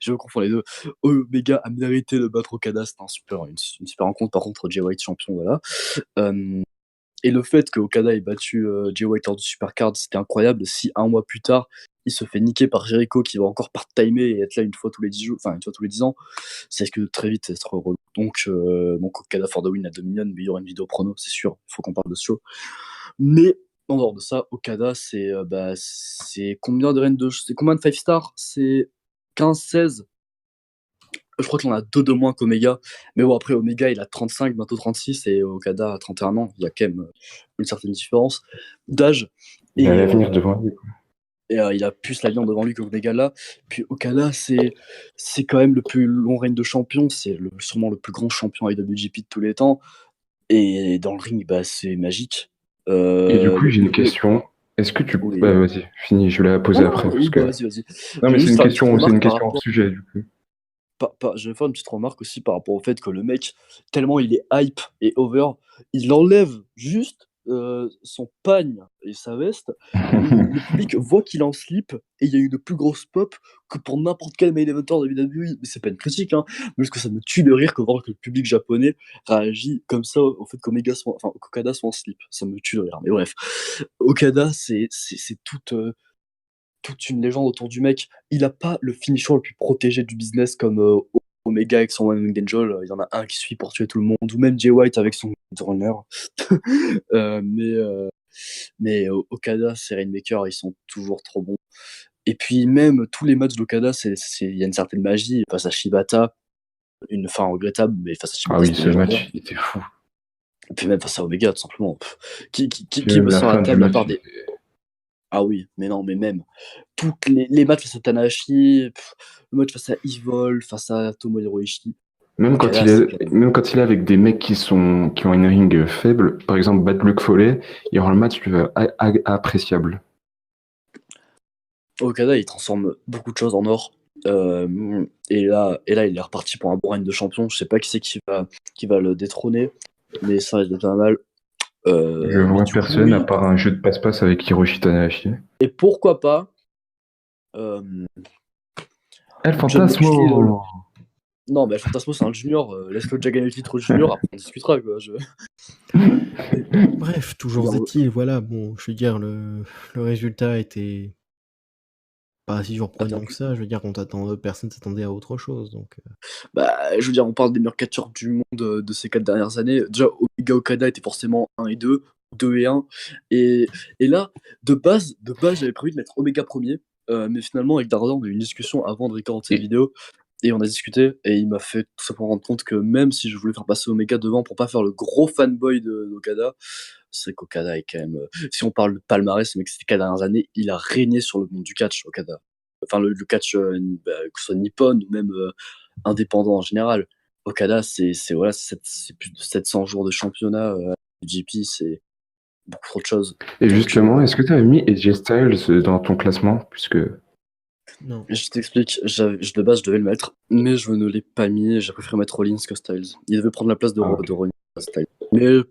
Je confonds les deux. Omega a mérité de battre Okada. C'était une super rencontre. Par contre, Jay White champion, voilà. Et le fait que Okada ait battu Jay White lors du Supercard, c'était incroyable. Si un mois plus tard, il se fait niquer par Jericho qui va encore part-timer et être là une fois tous les 10 jours, enfin une fois tous les 10 ans, c'est que très vite ça sera relou. Donc Okada for the win à Dominion, mais il y aura une vidéo prono, c'est sûr, il faut qu'on parle de ce show. Mais en dehors de ça, Okada, c'est combien de c'est combien de 5 stars? C'est 15-16. Je crois qu'il en a 2 de moins qu'Omega. Mais bon, après, Omega, il a 35, bientôt 36, et Okada a 31 ans. Il y a quand même une certaine différence d'âge. Il a l'avenir devant lui. Et il a plus l'avenir devant lui qu'Omega là. Puis Okada, c'est quand même le plus long règne de champion. C'est sûrement le plus grand champion IWGP de tous les temps. Et dans le ring, c'est magique. Et du coup, j'ai une question. Est-ce que tu... Oui. vas-y, fini, je vais la poser après. Vas-y. Non, mais c'est une question hors sujet, du coup. Je vais faire une petite remarque aussi par rapport au fait que le mec, tellement il est hype et over, il enlève juste son pagne et sa veste. Le public voit qu'il est en slip et il y a une plus grosse pop que pour n'importe quel main eventer de WWE. Mais c'est pas une critique, hein, mais parce que ça me tue de rire que voir que le public japonais réagit comme ça au fait qu'Okada soit en slip. Ça me tue de rire. Mais bref, Okada, c'est toute une légende autour du mec. Il a pas le finisher le plus protégé du business comme Omega avec son One Winged Angel. Il y en a un qui suit pour tuer tout le monde, ou même Jay White avec son runner. Mais Okada, ses Rainmakers, ils sont toujours trop bons. Et puis même tous les matchs d'Okada, il y a une certaine magie. Face à Shibata, une fin regrettable, mais face à Shibata. Ah oui, ce match, il était fou. Et puis même face à Omega, tout simplement. Qui me sent à la table à part des... Ah oui, mais non, mais même toutes les matchs face à Tanahashi, le match face à Evil, face à Tomohiro Ishii. Même quand il est avec des mecs qui ont une ring faible, par exemple Bad Luck Fale, il rend le match appréciable. Okada, il transforme beaucoup de choses en or. Et là, il est reparti pour un bon règne de champion. Je sais pas qui c'est qui va le détrôner, mais ça risque d'être pas mal. Je vois personne à part un jeu de passe-passe avec Hiroshi Tanahashi. Et pourquoi pas El Fantasmo. Non, mais El Fantasmo, c'est un junior. Laisse-le déjà gagner le titre junior, après on discutera, quoi. Bref, toujours est-il, voilà, bon, je veux dire, le résultat était pas si surprenant que ça. Je veux dire, personne s'attendait à autre chose, donc... je veux dire, on parle des meilleurs catcheurs du monde de ces 4 dernières années. Déjà, Omega Okada était forcément 1 et 2, 2 et 1. Et là, de base, j'avais prévu de mettre Omega premier. Mais finalement, avec Dardan, on a eu une discussion avant de recorder cette vidéo. Et on a discuté, et il m'a fait tout simplement rendre compte que même si je voulais faire passer Omega devant pour pas faire le gros fanboy d'Okada, c'est qu'Okada est quand même... si on parle de palmarès, mais que ces 4 dernières années, il a régné sur le monde du catch, Okada. Enfin, le catch, que ce soit nippon ou même indépendant en général. Okada, c'est plus de 700 jours de championnat. GP, c'est beaucoup trop de choses. Et justement, est-ce que tu avais mis AJ Styles dans ton classement, puisque... Non. Je t'explique, de base je devais le mettre, mais je ne l'ai pas mis, j'ai préféré mettre Rollins que Styles. Il devait prendre la place de Rollins Styles. Mais je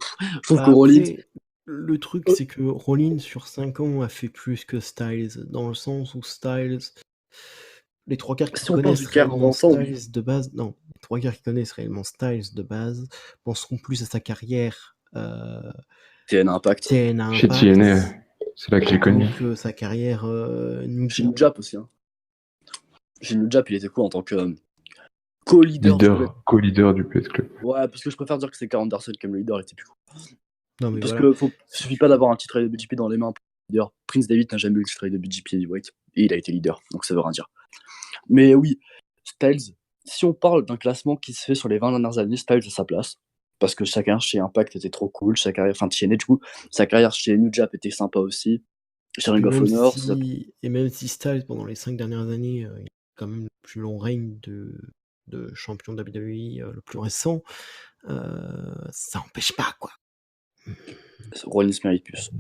trouve que Rollins... Le truc, c'est que Rollins, sur 5 ans, a fait plus que Styles, dans le sens où Styles... Les 3 quarts qui connaissent réellement Styles de base... Non, les 3 quarts qui connaissent réellement Styles de base penseront plus à sa carrière... TNA Impact. Chez TNA, c'est là que j'ai connu. Que sa carrière chez New Jap aussi. Hein. Chez New Jap, il était cool en tant que co-leader. Co-leader du PS Club. Ouais, parce que je préfère dire que c'est Karl Anderson comme leader, il était plus cool. Non, mais parce que suffit pas d'avoir un titre IWGP dans les mains pour leader. Prince David n'a jamais eu le titre IWGP Heavyweight et il a été leader, donc ça veut rien dire. Mais oui, Styles, si on parle d'un classement qui se fait sur les 20 dernières années, Styles a sa place. Parce que sa carrière chez Impact était trop cool, sa carrière chez New Jap était sympa aussi. Chez Ring of Honor. Et même si Styles, pendant les 5 dernières années, il a quand même le plus long règne de champion de WWE, le plus récent, ça n'empêche pas, quoi. Rollins mérite plus.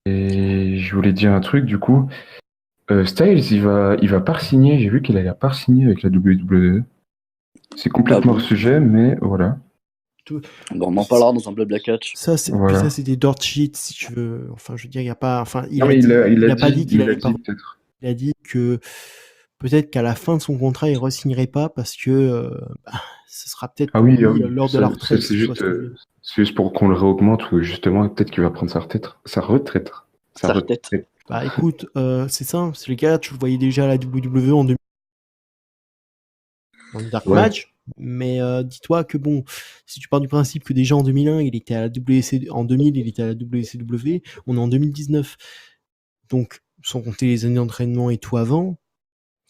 Et je voulais dire un truc, du coup. Styles, il va pas signer. J'ai vu qu'il allait pas signer avec la WWE. C'est Ah complètement hors bon? sujet, mais voilà. Tout- Bon, on en parlera dans un blabla catch. Ça, c'est, puis Voilà. ça, c'est des dirt sheets, si tu veux. Enfin, je veux dire, il y a pas, enfin, Non, mais il il a a pas dit, dit qu'il allait pas, peut-être. il a dit que peut-être qu'à la fin de son contrat, il re-signerait pas parce que bah, ce sera peut-être Ah pour oui, lui l'heure de la ça, retraite, c'est si tu vois juste, ce que je veux dire. c'est juste pour qu'on le réaugmente ou justement peut-être qu'il va prendre sa retraite. Sa retraite. Sa Sa retraite. retraite. Bah écoute, c'est ça, c'est les gars, tu le voyais déjà à la WWE en 2000 dans le Dark Ouais. Match, mais dis-toi que bon, si tu pars du principe que déjà en 2001, il était à la WC, en 2000, il était à la WCW, on est en 2019, donc sans compter les années d'entraînement et tout avant,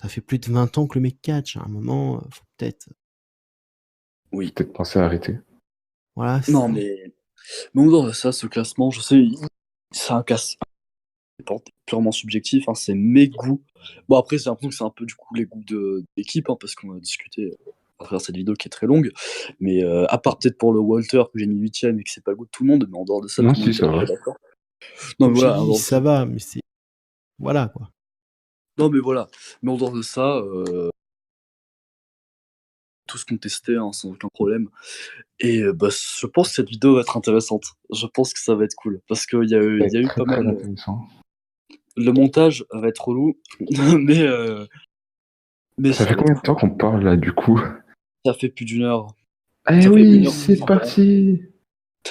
ça fait plus de 20 ans que le mec catch. À un moment, faut peut-être, Oui. Peut-être penser à arrêter. voilà. Non, mais non, ça, ce classement, je sais, c'est un classement purement subjectif, hein, c'est mes goûts. Bon, après, j'ai l'impression que c'est un peu du coup les goûts de l'équipe, hein, parce qu'on a discuté à travers cette vidéo qui est très longue. Mais à part peut-être pour le Walter que j'ai mis 8ème et que c'est pas le goût de tout le monde, mais en dehors de ça, Non, tout le monde si, est ça va. d'accord. Non, Comme mais je t'ai voilà, en dit, dehors de ça ça. va, mais c'est, voilà quoi. Non, mais voilà. Mais en dehors de ça, tous contestés, hein, sans aucun problème. Et bah, je pense que cette vidéo va être intéressante. Je pense que ça va être cool. Parce qu'il y a eu Très pas très mal. intéressant. Le montage va être relou, mais, mais Ça ça fait va être combien de cool. temps qu'on parle là du coup? Ça fait plus d'1 heure. Eh Ça fait oui, 1 h12 c'est environ. parti.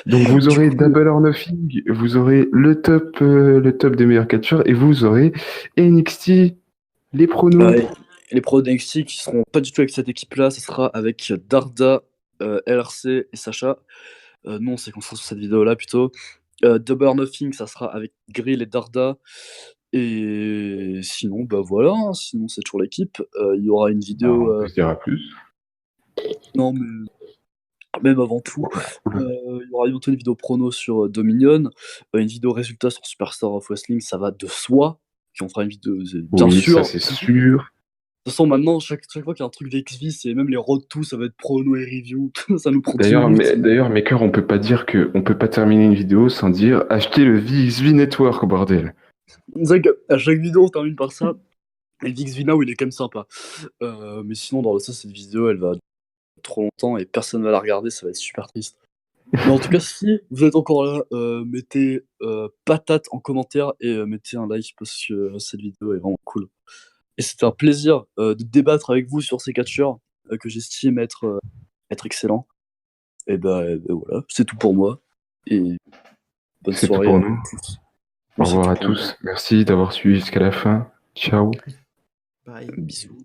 Donc vous Du aurez coup, Double or Nothing, vous aurez le top des meilleurs catcheurs et vous aurez NXT, les pronos. et les pros d'NXT qui seront pas du tout avec cette équipe-là, ça sera avec Darda, LRC et Sacha. Non, on s'est concentré sur cette vidéo-là plutôt. Double or Nothing, ça sera avec Grill et Darda. Et sinon, bah voilà, hein, sinon c'est toujours l'équipe. Il y aura une vidéo. Alors, on peut se dire à plus. Non, mais même avant tout, Oula. il y aura bientôt une vidéo prono sur Dominion, une vidéo résultat sur Superstar of Wrestling, ça va de soi. Puis on fera une vidéo, bien Oui, ça sûr. c'est sûr. De toute façon, maintenant, chaque fois qu'il y a un truc d'Exvis, et même les road to, ça va être prono et review. Ça nous prend 10 minutes. D'ailleurs, Maker, on peut pas terminer une vidéo sans dire achetez le VXV Network, bordel. C'est vrai qu'à chaque vidéo, on termine par ça. Et le VXV Now, il est quand même sympa. Mais sinon, dans le sens, cette vidéo, elle va trop longtemps et personne va la regarder, ça va être super triste. Mais en tout cas, si vous êtes encore là, mettez patate en commentaire et mettez un like parce que cette vidéo est vraiment cool. Et c'était un plaisir de débattre avec vous sur ces catcheurs que j'estime être excellents. Et bah, voilà, c'est tout pour moi. Et bonne C'est tout soirée pour à nous. tous. Au Oui, c'est revoir tout à pour moi. tous. Merci d'avoir suivi jusqu'à la fin. Ciao. Pareil. Bisous.